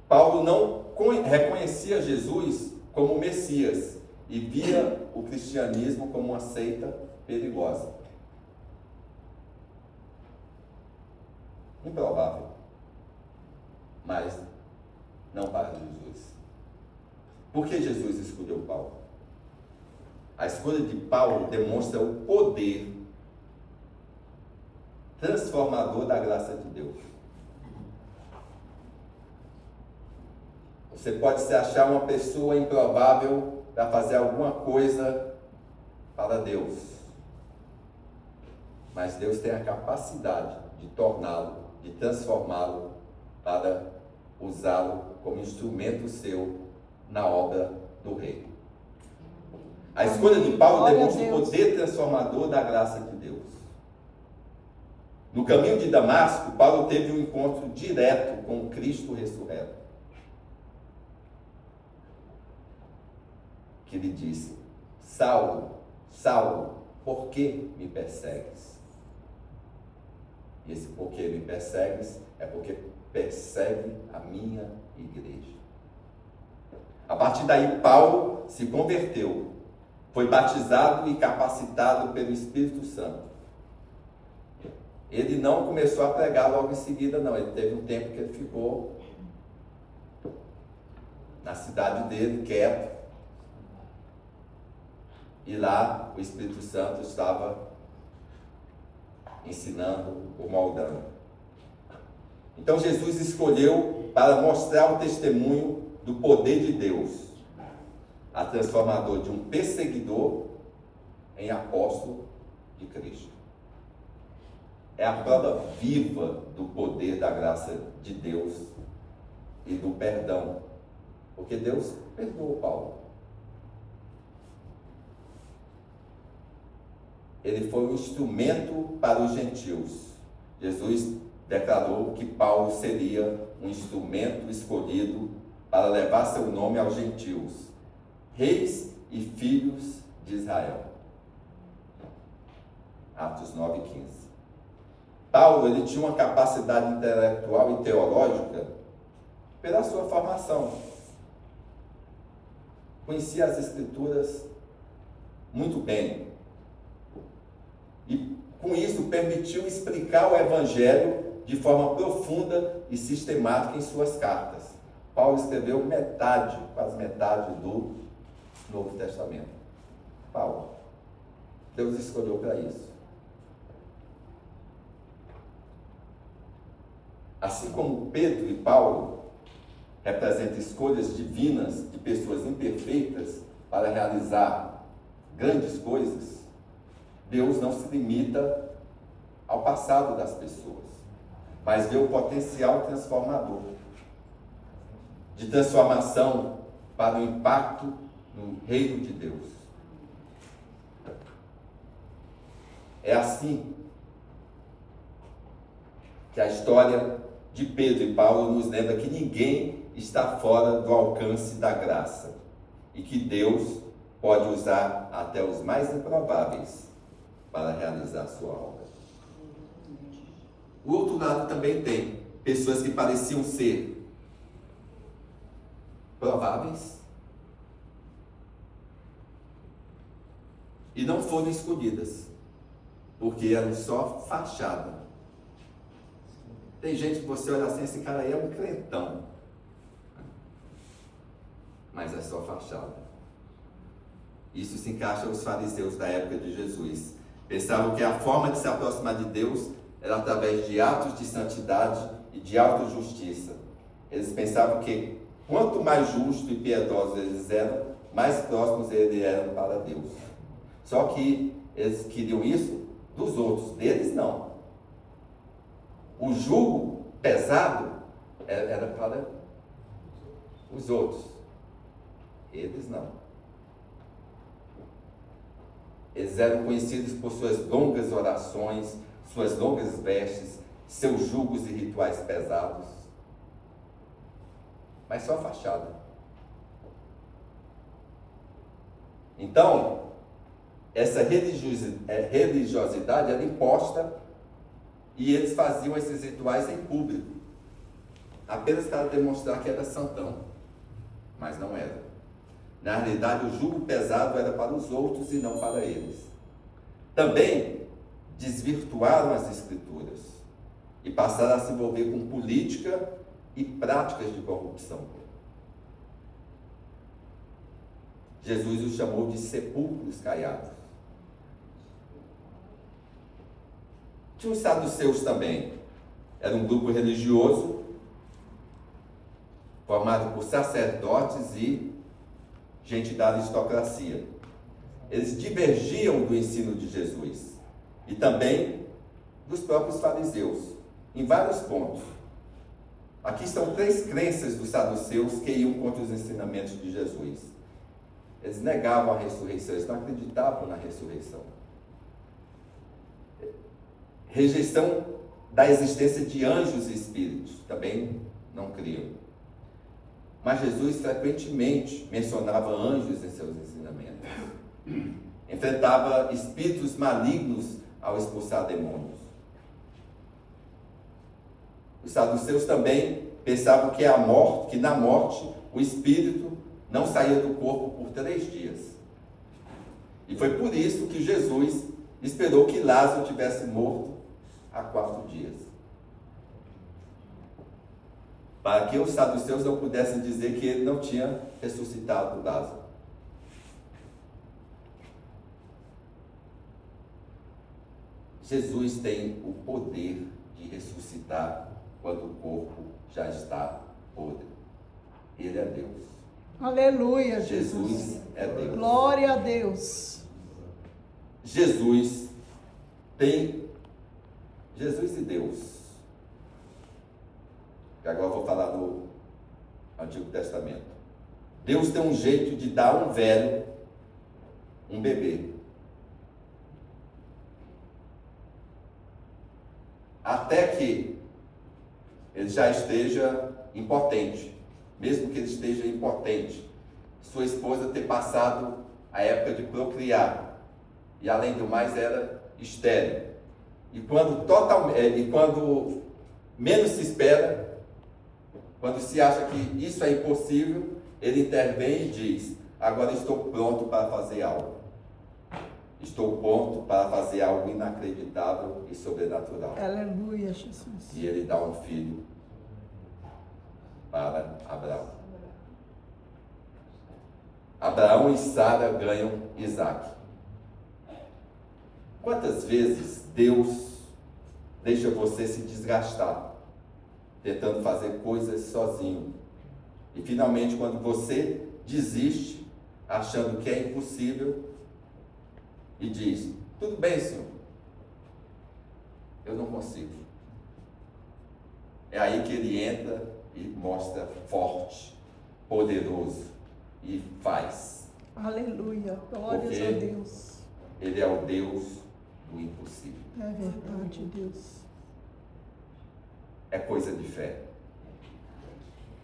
Paulo não reconhecia Jesus como Messias e via o cristianismo como uma seita perigosa. Improvável, mas não para Jesus. Por que Jesus escolheu Paulo? A escolha de Paulo demonstra o poder transformador da graça de Deus. Você pode se achar uma pessoa improvável para fazer alguma coisa para Deus, mas Deus tem a capacidade de torná-lo, de transformá-lo, para usá-lo como instrumento seu na obra do reino. A escolha de Paulo demonstra o poder transformador da graça de Deus. No caminho de Damasco, Paulo teve um encontro direto com Cristo ressurreto, que lhe disse: Saulo, Saulo, por que me persegues? E esse por que me persegues é porque persegue a minha igreja. A partir daí, Paulo se converteu, foi batizado e capacitado pelo Espírito Santo. Ele não começou a pregar logo em seguida, não. Ele teve um tempo que ele ficou na cidade dele, quieto, E lá o Espírito Santo estava ensinando ou moldando. Então Jesus escolheu para mostrar o testemunho do poder de Deus, a transformador de um perseguidor em apóstolo de Cristo. É a prova viva do poder da graça de Deus e do perdão, porque Deus perdoou Paulo. Ele foi um instrumento para os gentios. Jesus declarou que Paulo seria um instrumento escolhido para levar seu nome aos gentios, reis e filhos de Israel. Atos 9:15. Paulo, ele tinha uma capacidade intelectual e teológica pela sua formação. Conhecia as Escrituras muito bem. E com isso permitiu explicar o Evangelho de forma profunda e sistemática em suas cartas. Paulo escreveu quase metade do Novo Testamento. Paulo. Deus escolheu para isso. Assim como Pedro e Paulo representam escolhas divinas de pessoas imperfeitas para realizar grandes coisas, Deus não se limita ao passado das pessoas, mas vê o potencial transformador, de transformação para o impacto no reino de Deus. É assim que a história de Pedro e Paulo nos lembra que ninguém está fora do alcance da graça e que Deus pode usar até os mais improváveis para realizar sua obra. O outro lado também tem pessoas que pareciam ser prováveis e não foram escolhidas, porque eram só fachada. Tem gente que você olha assim, esse cara aí é um crentão, mas é só fachada. Isso se encaixa aos fariseus da época de Jesus. Pensavam que a forma de se aproximar de Deus era através de atos de santidade e de autojustiça. Eles pensavam que quanto mais justos e piedosos eles eram, mais próximos eles eram para Deus. Só que eles queriam isso dos outros, deles não. O jugo pesado era para os outros, eles não. Eles eram conhecidos por suas longas orações, suas longas vestes, seus jugos e rituais pesados, mas só a fachada. Então, essa religiosidade era imposta e eles faziam esses rituais em público, apenas para demonstrar que era santão, mas não era. Na realidade, o jugo pesado era para os outros e não para eles. Também desvirtuaram as Escrituras e passaram a se envolver com política e práticas de corrupção. Jesus os chamou de sepulcros caiados. Tinha os saduceus também. Era um grupo religioso formado por sacerdotes e gente da aristocracia. Eles divergiam do ensino de Jesus e também dos próprios fariseus, em vários pontos. Aqui estão 3 crenças dos saduceus que iam contra os ensinamentos de Jesus. Eles negavam a ressurreição, eles não acreditavam na ressurreição. Rejeição da existência de anjos e espíritos, também não criam. Mas Jesus frequentemente mencionava anjos em seus ensinamentos. Enfrentava espíritos malignos ao expulsar demônios. Os saduceus também pensavam que na morte o espírito não saía do corpo por 3 dias. E foi por isso que Jesus esperou que Lázaro tivesse morto há 4 dias. Para que os saduceus não pudessem dizer que ele não tinha ressuscitado Lázaro. Jesus tem o poder de ressuscitar quando o corpo já está podre. Ele é Deus.
Aleluia,
Jesus
Jesus.
é Deus.
Glória a Deus.
Jesus e Deus. Que agora eu vou falar do Antigo Testamento. Deus tem um jeito de dar um velho, um bebê. Até que ele já esteja impotente. Mesmo que ele esteja impotente, sua esposa ter passado a época de procriar, e além do mais era estéril. E quando menos se espera, quando se acha que isso é impossível, ele intervém e diz: agora estou pronto para fazer algo. Estou pronto para fazer algo inacreditável e sobrenatural.
Aleluia, Jesus.
E ele dá um filho para Abraão. Abraão e Sara ganham Isaac. Quantas vezes Deus deixa você se desgastar, tentando fazer coisas sozinho? E finalmente, quando você desiste, achando que é impossível, e diz: tudo bem, Senhor, eu não consigo. É aí que ele entra e mostra forte, poderoso e faz.
Aleluia. Glórias
Porque
a Deus.
Ele é o Deus do impossível.
É verdade, Deus.
É coisa de fé.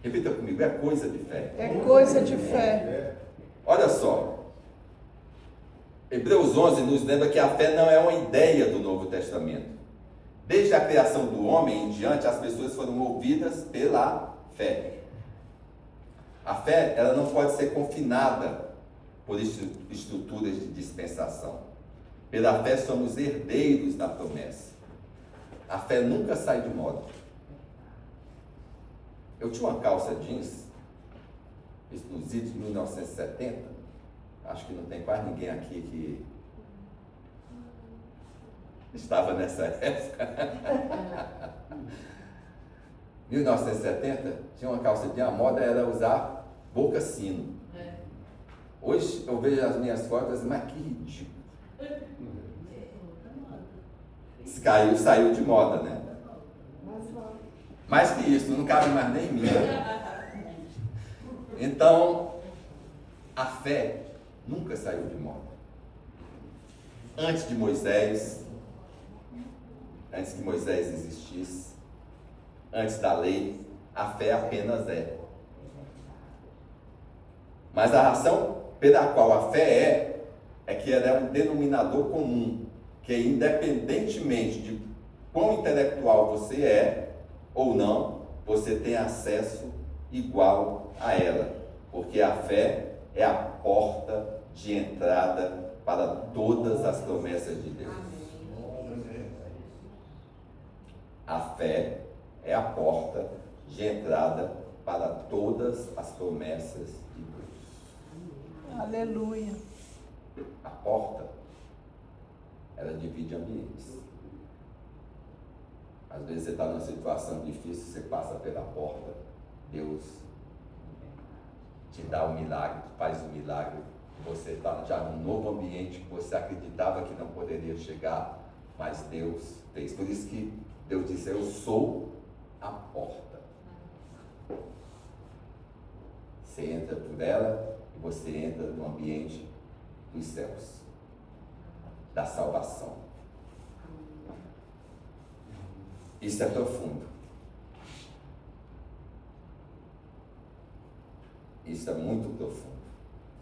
Repita comigo: é coisa de fé.
É coisa de fé.
Olha só, Hebreus 11 nos lembra que a fé não é uma ideia do Novo Testamento. Desde a criação do homem em diante, as pessoas foram movidas pela fé. A fé, ela não pode ser confinada por estruturas de dispensação. Pela fé somos herdeiros da promessa. A fé nunca sai de moda. Eu tinha uma calça jeans, nos idos de 1970, acho que não tem quase ninguém aqui que estava nessa época. 1970, tinha uma calça jeans, a moda era usar boca sino. Hoje eu vejo as minhas fotos, mas que ridículo. Saiu de moda, né? Mais que isso, não cabe mais nem em mim. Então, a fé nunca saiu de moda. Antes que Moisés existisse, antes da lei, a fé apenas é. Mas a razão pela qual a fé é que ela é um denominador comum, que independentemente de quão intelectual você é ou não, você tem acesso igual a ela, porque a fé é a porta de entrada para todas as promessas de Deus. A fé é a porta de entrada para todas as promessas de Deus.
Aleluia.
A porta, ela divide ambientes. Às vezes você está numa situação difícil, você passa pela porta, Deus te dá um milagre, faz um milagre, você está já num novo ambiente que você acreditava que não poderia chegar, mas Deus fez. Por isso que Deus disse: eu sou a porta. Você entra por ela e você entra no ambiente dos céus, da salvação. Isso é profundo. Isso é muito profundo.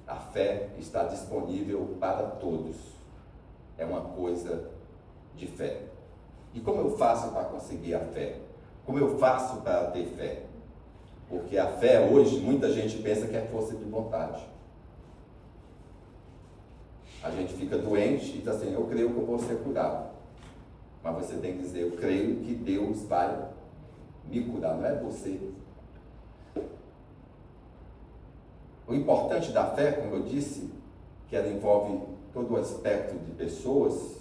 A fé está disponível para todos. É uma coisa de fé. E como eu faço para conseguir a fé? Como eu faço para ter fé? Porque a fé hoje, muita gente pensa que é força de vontade. A gente fica doente e diz assim: eu creio que eu vou ser curado. Mas você tem que dizer: eu creio que Deus vai me curar, não é você. O importante da fé, como eu disse, que ela envolve todo o aspecto de pessoas,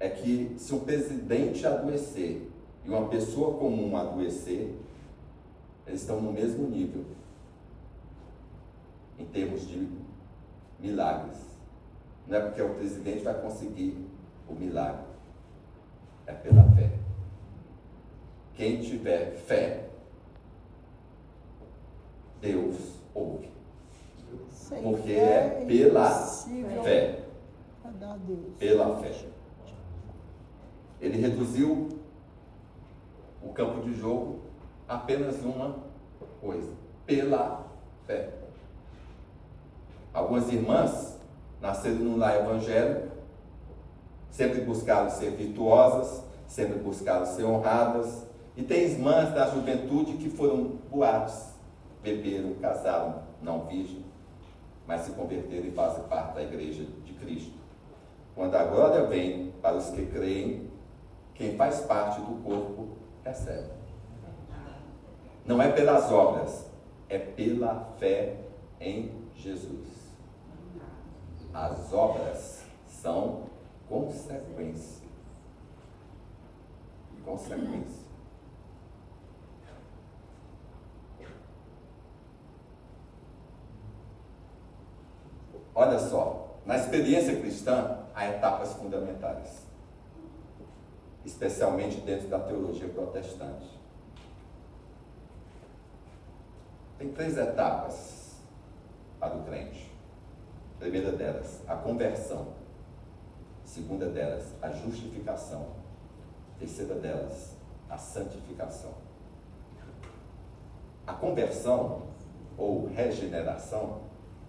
é que se um presidente adoecer e uma pessoa comum adoecer, eles estão no mesmo nível em termos de milagres. Não é porque o presidente vai conseguir o milagre, é pela fé. Quem tiver fé, Deus ouve.
Sem
Porque
fé
é pela
impossível
fé.
agradar a Deus.
Pela fé. Ele reduziu o campo de jogo a apenas uma coisa: pela fé. Algumas irmãs nasceram num lar evangélico, sempre buscaram ser virtuosas, sempre buscaram ser honradas, e tem irmãs da juventude que foram boatos, beberam, casaram, não virgem, mas se converteram e fazem parte da igreja de Cristo. Quando a glória vem para os que creem, quem faz parte do corpo recebe. Não é pelas obras, é pela fé em Jesus. As obras são consequência. Consequência. Olha só, na experiência cristã há etapas fundamentais, especialmente dentro da teologia protestante. Tem 3 etapas para o crente. A primeira delas, a conversão. A segunda delas, a justificação. A terceira delas, a santificação. A conversão, ou regeneração,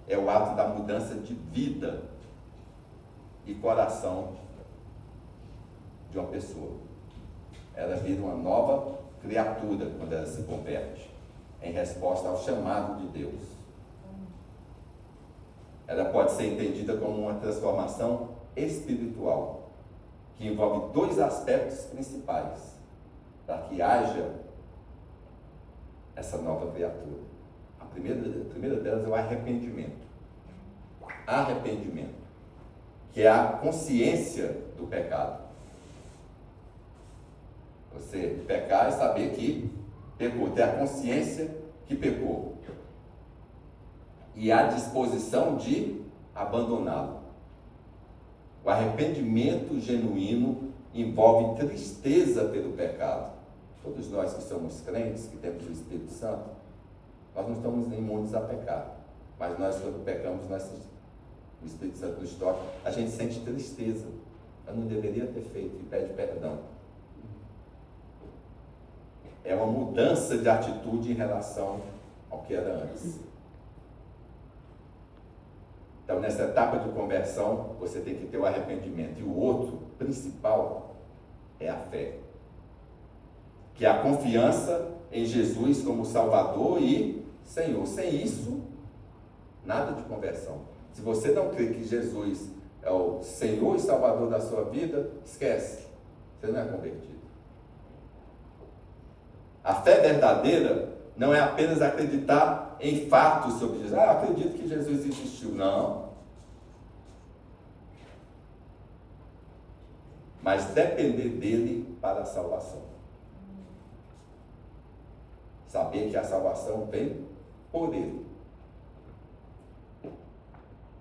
é o ato da mudança de vida e coração de uma pessoa. Ela vira uma nova criatura quando ela se converte, em resposta ao chamado de Deus. Ela pode ser entendida como uma transformação espiritual, que envolve 2 aspectos principais, para que haja essa nova criatura. A primeira delas é o arrependimento. Arrependimento, que é a consciência do pecado. Você pecar é saber que pecou, ter a consciência que pecou e a disposição de abandoná-lo. O arrependimento genuíno envolve tristeza pelo pecado. Todos nós que somos crentes, que temos o Espírito Santo, nós não estamos imunes a pecar, mas nós, quando pecamos, o Espírito Santo nos toca, a gente sente tristeza. Eu não deveria ter feito e pede perdão. É uma mudança de atitude em relação ao que era antes. Então, nessa etapa de conversão, você tem que ter o arrependimento. E o outro, principal, é a fé, que é a confiança em Jesus como Salvador e Senhor. Sem isso, nada de conversão. Se você não crê que Jesus é o Senhor e Salvador da sua vida, esquece, você não é convertido. A fé verdadeira não é apenas acreditar em fatos sobre Jesus. Eu acredito que Jesus existiu. Não. Mas depender dele para a salvação. Saber que a salvação vem por ele.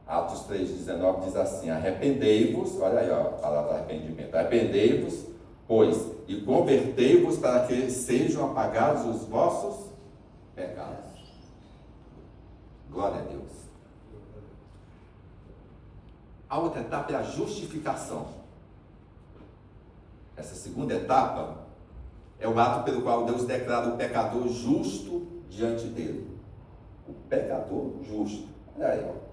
Atos 3,19 diz assim: arrependei-vos, olha aí, ó, a palavra arrependimento. Arrependei-vos, pois, e convertei-vos para que sejam apagados os vossos pecados. Glória a Deus. A outra etapa é a justificação. Essa segunda etapa é o ato pelo qual Deus declara o pecador justo diante dele. O pecador justo. Olha aí, ó.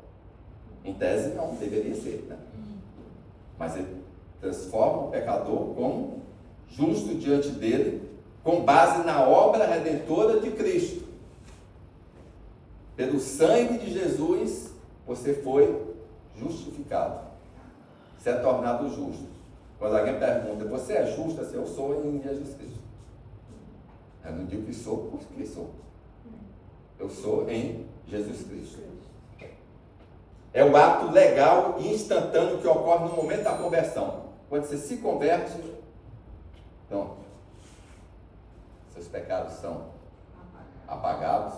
Em tese não deveria ser, né? Mas ele transforma o pecador como justo diante dele, com base na obra redentora de Cristo. Pelo sangue de Jesus, você foi justificado. Você é tornado justo. Quando alguém pergunta, você é justo? Assim, eu sou em Jesus Cristo. Eu não digo que sou porque sou. Eu sou em Jesus Cristo. É o ato legal e instantâneo que ocorre no momento da conversão. Quando você se converte, pronto. Seus pecados são apagados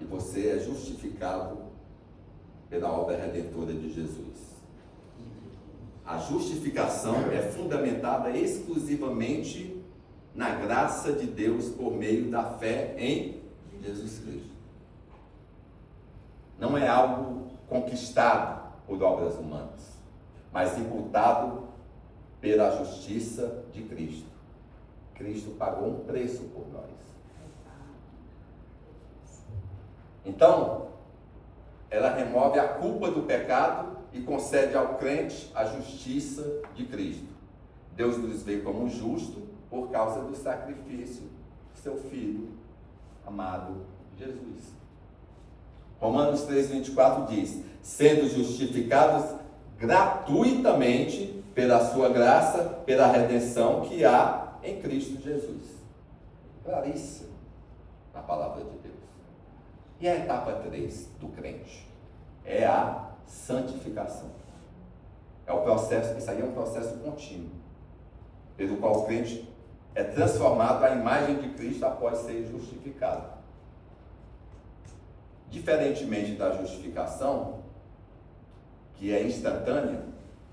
e você é justificado pela obra redentora de Jesus. A justificação é fundamentada exclusivamente na graça de Deus por meio da fé em Jesus Cristo. Não é algo conquistado por obras humanas, mas imputado pela justiça de Cristo. Cristo pagou um preço por nós. Então, ela remove a culpa do pecado e concede ao crente a justiça de Cristo. Deus nos vê como justo por causa do sacrifício do seu Filho amado Jesus. Romanos 3,24 diz: sendo justificados gratuitamente pela sua graça, pela redenção que há em Cristo Jesus. Claríssimo na palavra de Deus. E a etapa 3 do crente é a santificação. É o processo, isso aí é um processo contínuo, pelo qual o crente é transformado à imagem de Cristo após ser justificado. Diferentemente da justificação, que é instantânea,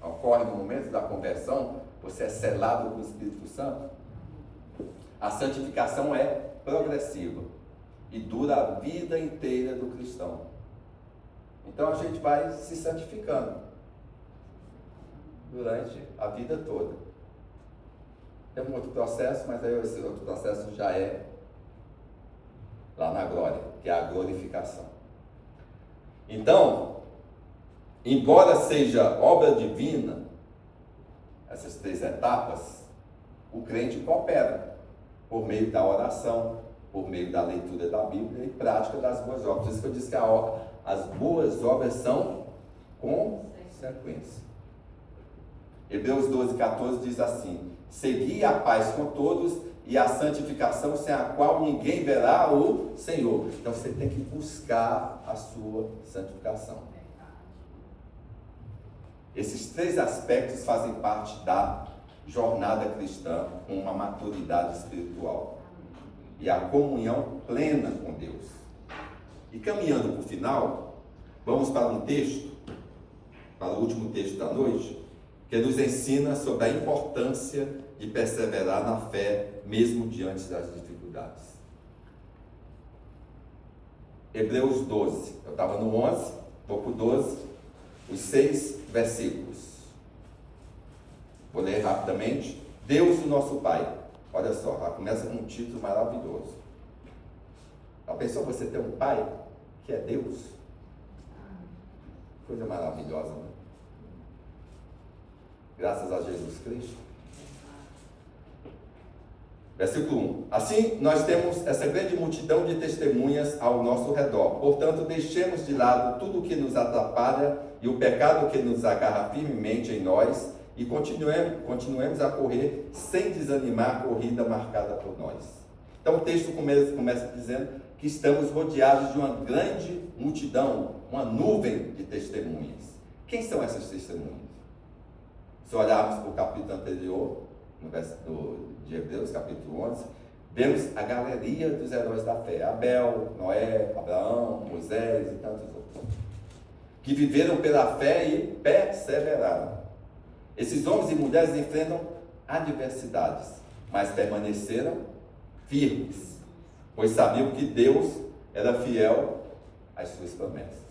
ocorre no momento da conversão, você é selado com o Espírito Santo. A santificação é progressiva e dura a vida inteira do cristão. Então a gente vai se santificando durante a vida toda. Tem um outro processo, mas aí esse outro processo já é lá na glória, que é a glorificação. Então, embora seja obra divina, essas 3 etapas, o crente coopera por meio da oração, por meio da leitura da Bíblia e prática das boas obras. Por isso que eu disse que as boas obras são consequência. Hebreus 12,14 diz assim: segui a paz com todos e a santificação, sem a qual ninguém verá o Senhor. Então você tem que buscar a sua santificação. Esses 3 aspectos fazem parte da jornada cristã com uma maturidade espiritual e a comunhão plena com Deus. E caminhando para o final, vamos para um texto, para o último texto da noite, que nos ensina sobre a importância de perseverar na fé, mesmo diante das dificuldades. Hebreus 12, eu estava no 11, vou para o 12, os 6 versículos. Vou ler rapidamente. Deus, o nosso Pai. Olha só, ela começa com um título maravilhoso. Já pensou você ter um Pai que é Deus? Coisa maravilhosa, né? Graças a Jesus Cristo. Versículo 1. Assim, nós temos essa grande multidão de testemunhas ao nosso redor. Portanto, deixemos de lado tudo o que nos atrapalha e o pecado que nos agarra firmemente em nós e continuemos a correr sem desanimar a corrida marcada por nós. Então, o texto começa dizendo que estamos rodeados de uma grande multidão, uma nuvem de testemunhas. Quem são essas testemunhas? Se olharmos para o capítulo anterior, no verso de Hebreus, capítulo 11, vemos a galeria dos heróis da fé: Abel, Noé, Abraão, Moisés e tantos outros, que viveram pela fé e perseveraram. Esses homens e mulheres enfrentam adversidades, mas permaneceram firmes, pois sabiam que Deus era fiel às suas promessas.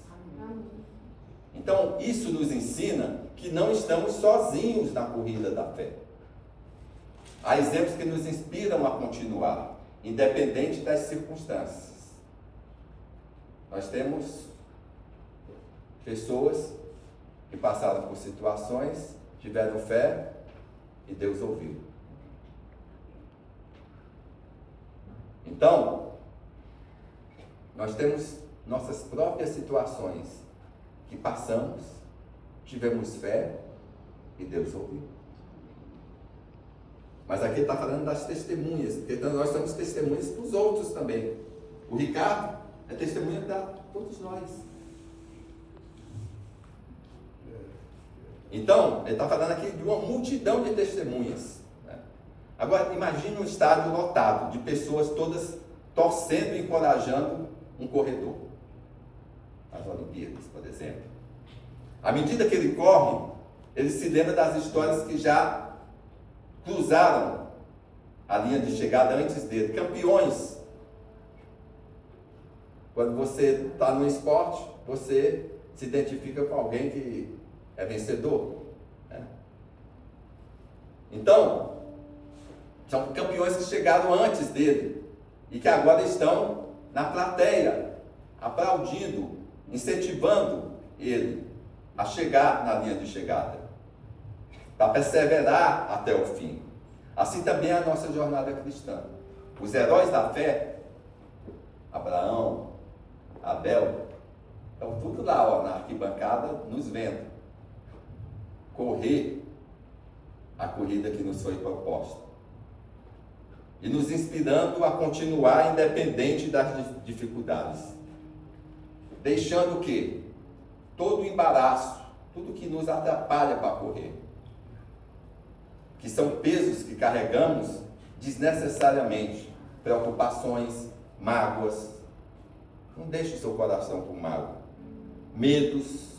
Então, isso nos ensina que não estamos sozinhos na corrida da fé. Há exemplos que nos inspiram a continuar, independente das circunstâncias. Nós temos pessoas que passaram por situações, tiveram fé e Deus ouviu. Então, nós temos nossas próprias situações que passamos, tivemos fé e Deus ouviu. Mas aqui está falando das testemunhas, porque nós somos testemunhas para os outros também. O Ricardo é testemunha para todos nós. Então, ele está falando aqui de uma multidão de testemunhas. Né? Agora, imagine um estádio lotado de pessoas todas torcendo e encorajando um corredor. Nas Olimpíadas, por exemplo. À medida que ele corre, ele se lembra das histórias que já cruzaram a linha de chegada antes dele. Campeões. Quando você está no esporte, você se identifica com alguém que é vencedor. Né? Então, são campeões que chegaram antes dele e que agora estão na plateia, aplaudindo, incentivando ele a chegar na linha de chegada, para perseverar até o fim. Assim também é a nossa jornada cristã. Os heróis da fé, Abraão, Abel, estão tudo lá, ó, na arquibancada, nos vendo correr a corrida que nos foi proposta e nos inspirando a continuar independente das dificuldades, deixando o quê? Todo o embaraço, tudo que nos atrapalha para correr, que são pesos que carregamos desnecessariamente, preocupações, mágoas. Não deixe o seu coração com mágoa, medos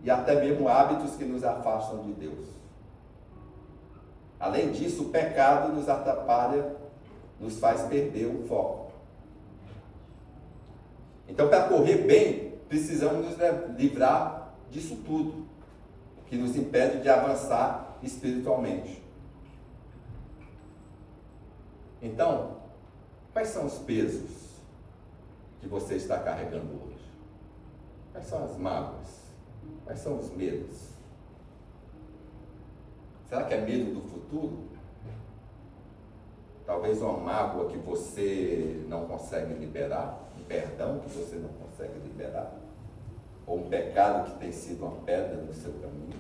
e até mesmo hábitos que nos afastam de Deus. Além disso, o pecado nos atrapalha, nos faz perder o foco. Então, para correr bem, precisamos nos livrar disso tudo, que nos impede de avançar espiritualmente. Então, quais são os pesos que você está carregando hoje? Quais são as mágoas? Quais são os medos? Será que é medo do futuro? Talvez uma mágoa que você não consegue liberar, um perdão que você não consegue liberar, ou um pecado que tem sido uma pedra no seu caminho.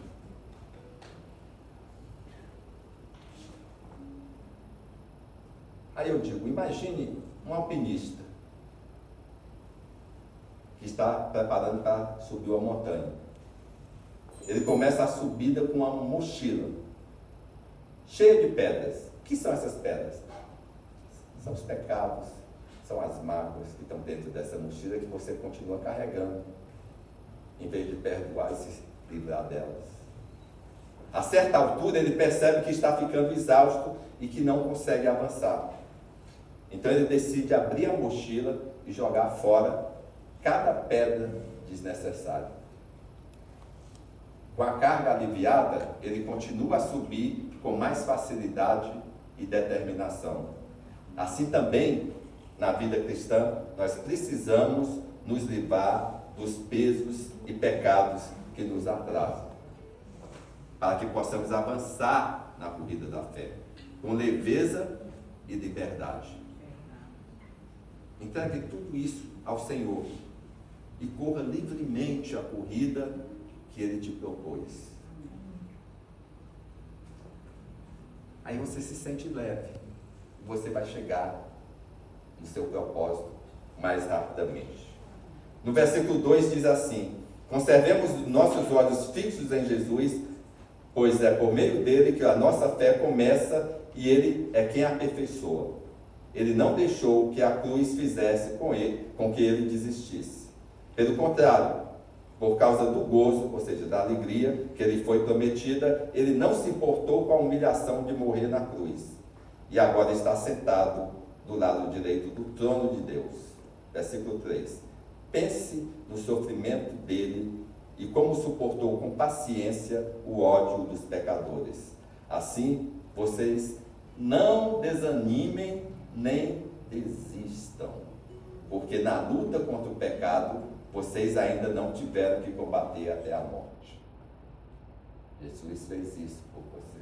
Aí eu digo, imagine um alpinista que está preparando para subir uma montanha. Ele começa a subida com uma mochila cheia de pedras. O que são essas pedras? São os pecados, são as mágoas que estão dentro dessa mochila que você continua carregando, em vez de perdoar e se livrar delas. A certa altura ele percebe que está ficando exausto e que não consegue avançar. Então ele decide abrir a mochila e jogar fora cada pedra desnecessária. Com a carga aliviada, ele continua a subir com mais facilidade e determinação. Assim também, na vida cristã, nós precisamos nos livrar dos pesos e pecados que nos atrasam, para que possamos avançar na corrida da fé, com leveza e liberdade. Entregue tudo isso ao Senhor e corra livremente a corrida que Ele te propôs. Aí você se sente leve, você vai chegar no seu propósito mais rapidamente. No versículo 2 diz assim: conservemos nossos olhos fixos em Jesus, pois é por meio dele que a nossa fé começa e ele é quem aperfeiçoa. Ele não deixou que a cruz fizesse com que ele desistisse. Pelo contrário, por causa do gozo, ou seja, da alegria que lhe foi prometida, ele não se importou com a humilhação de morrer na cruz. E agora está sentado do lado direito do trono de Deus. Versículo 3. Pense no sofrimento dele e como suportou com paciência o ódio dos pecadores. Assim, vocês não desanimem nem desistam, porque na luta contra o pecado, vocês ainda não tiveram que combater até a morte. Jesus fez isso por você.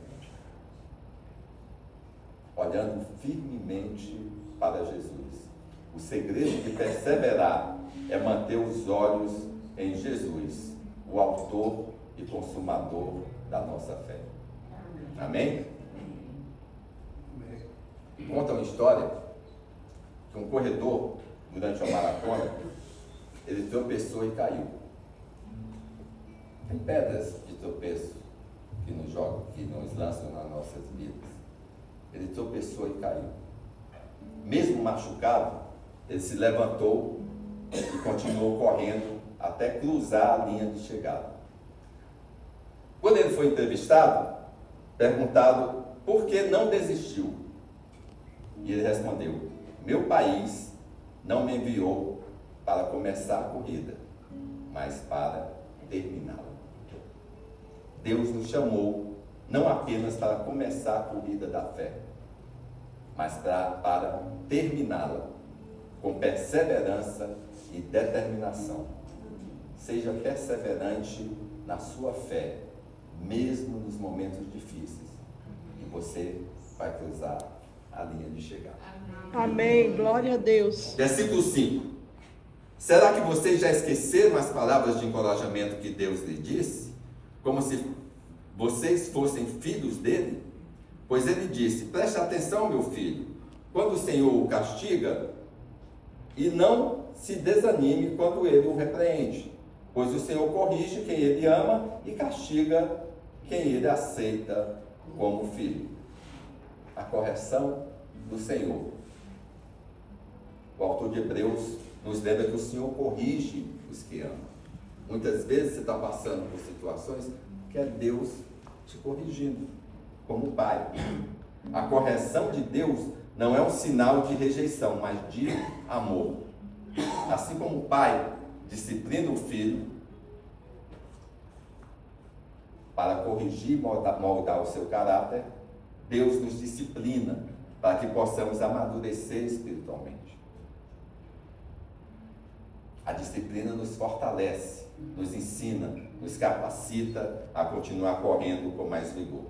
Olhando firmemente para Jesus. O segredo de perseverar é manter os olhos em Jesus, o autor e consumador da nossa fé. Amém? Conta uma história que um corredor, durante uma maratona, ele tropeçou e caiu. Tem pedras de tropeço que nos jogam, que nos lançam nas nossas vidas. Ele tropeçou e caiu. Mesmo machucado, ele se levantou e continuou correndo até cruzar a linha de chegada. Quando ele foi entrevistado, perguntado por que não desistiu. E ele respondeu: meu país não me enviou para começar a corrida, mas para terminá-la. Deus nos chamou não apenas para começar a corrida da fé, mas para terminá-la com perseverança e determinação. Seja perseverante na sua fé, mesmo nos momentos difíceis, e você vai cruzar a linha de chegada.
Amém. Glória a Deus.
Versículo 5. Será que vocês já esqueceram as palavras de encorajamento que Deus lhe disse? Como se vocês fossem filhos dele? Pois ele disse: preste atenção, meu filho, quando o Senhor o castiga, e não se desanime quando ele o repreende, pois o Senhor corrige quem ele ama e castiga quem ele aceita como filho. A correção do Senhor. O autor de Hebreus nos lembra que o Senhor corrige os que amam. Muitas vezes você está passando por situações que é Deus te corrigindo, como pai. A correção de Deus não é um sinal de rejeição, mas de amor. Assim como o pai disciplina o filho para corrigir e moldar o seu caráter, Deus nos disciplina para que possamos amadurecer espiritualmente. A disciplina nos fortalece, nos ensina, nos capacita a continuar correndo com mais vigor.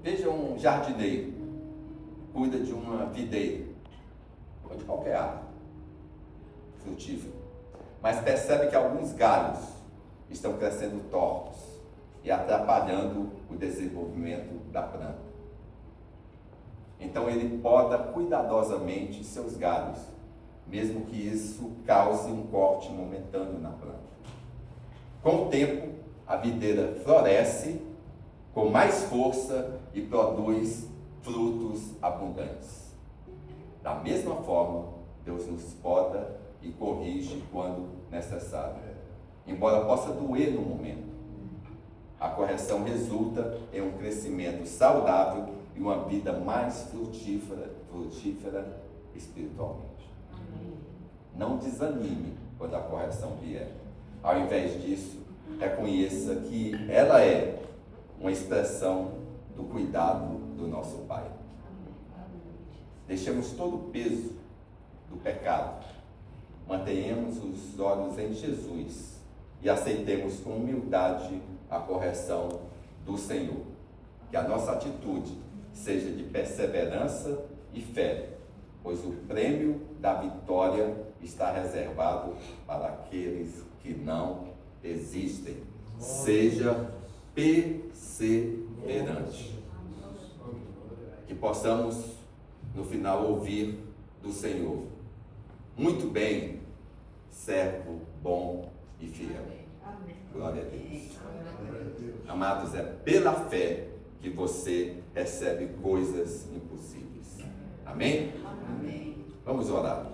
Veja um jardineiro, cuida de uma videira, ou de qualquer árvore frutífera, mas percebe que alguns galhos estão crescendo tortos e atrapalhando o desenvolvimento da planta. Então ele poda cuidadosamente seus galhos, mesmo que isso cause um corte momentâneo na planta. Com o tempo, a videira floresce com mais força e produz frutos abundantes. Da mesma forma, Deus nos poda e corrige quando necessário, embora possa doer no momento. A correção resulta em um crescimento saudável e uma vida mais frutífera espiritualmente. Não desanime quando a correção vier. Ao invés disso, reconheça que ela é uma expressão do cuidado do nosso Pai. Deixemos todo o peso do pecado, mantenhamos os olhos em Jesus e aceitemos com humildade a correção do Senhor. Que a nossa atitude seja de perseverança e fé, pois o prêmio da vitória está reservado para aqueles que não desistem. Seja perseverante. Que possamos, no final, ouvir do Senhor: muito bem, servo bom e fiel. Glória a Deus. Amados, é pela fé que você recebe coisas impossíveis. Amém? Vamos orar.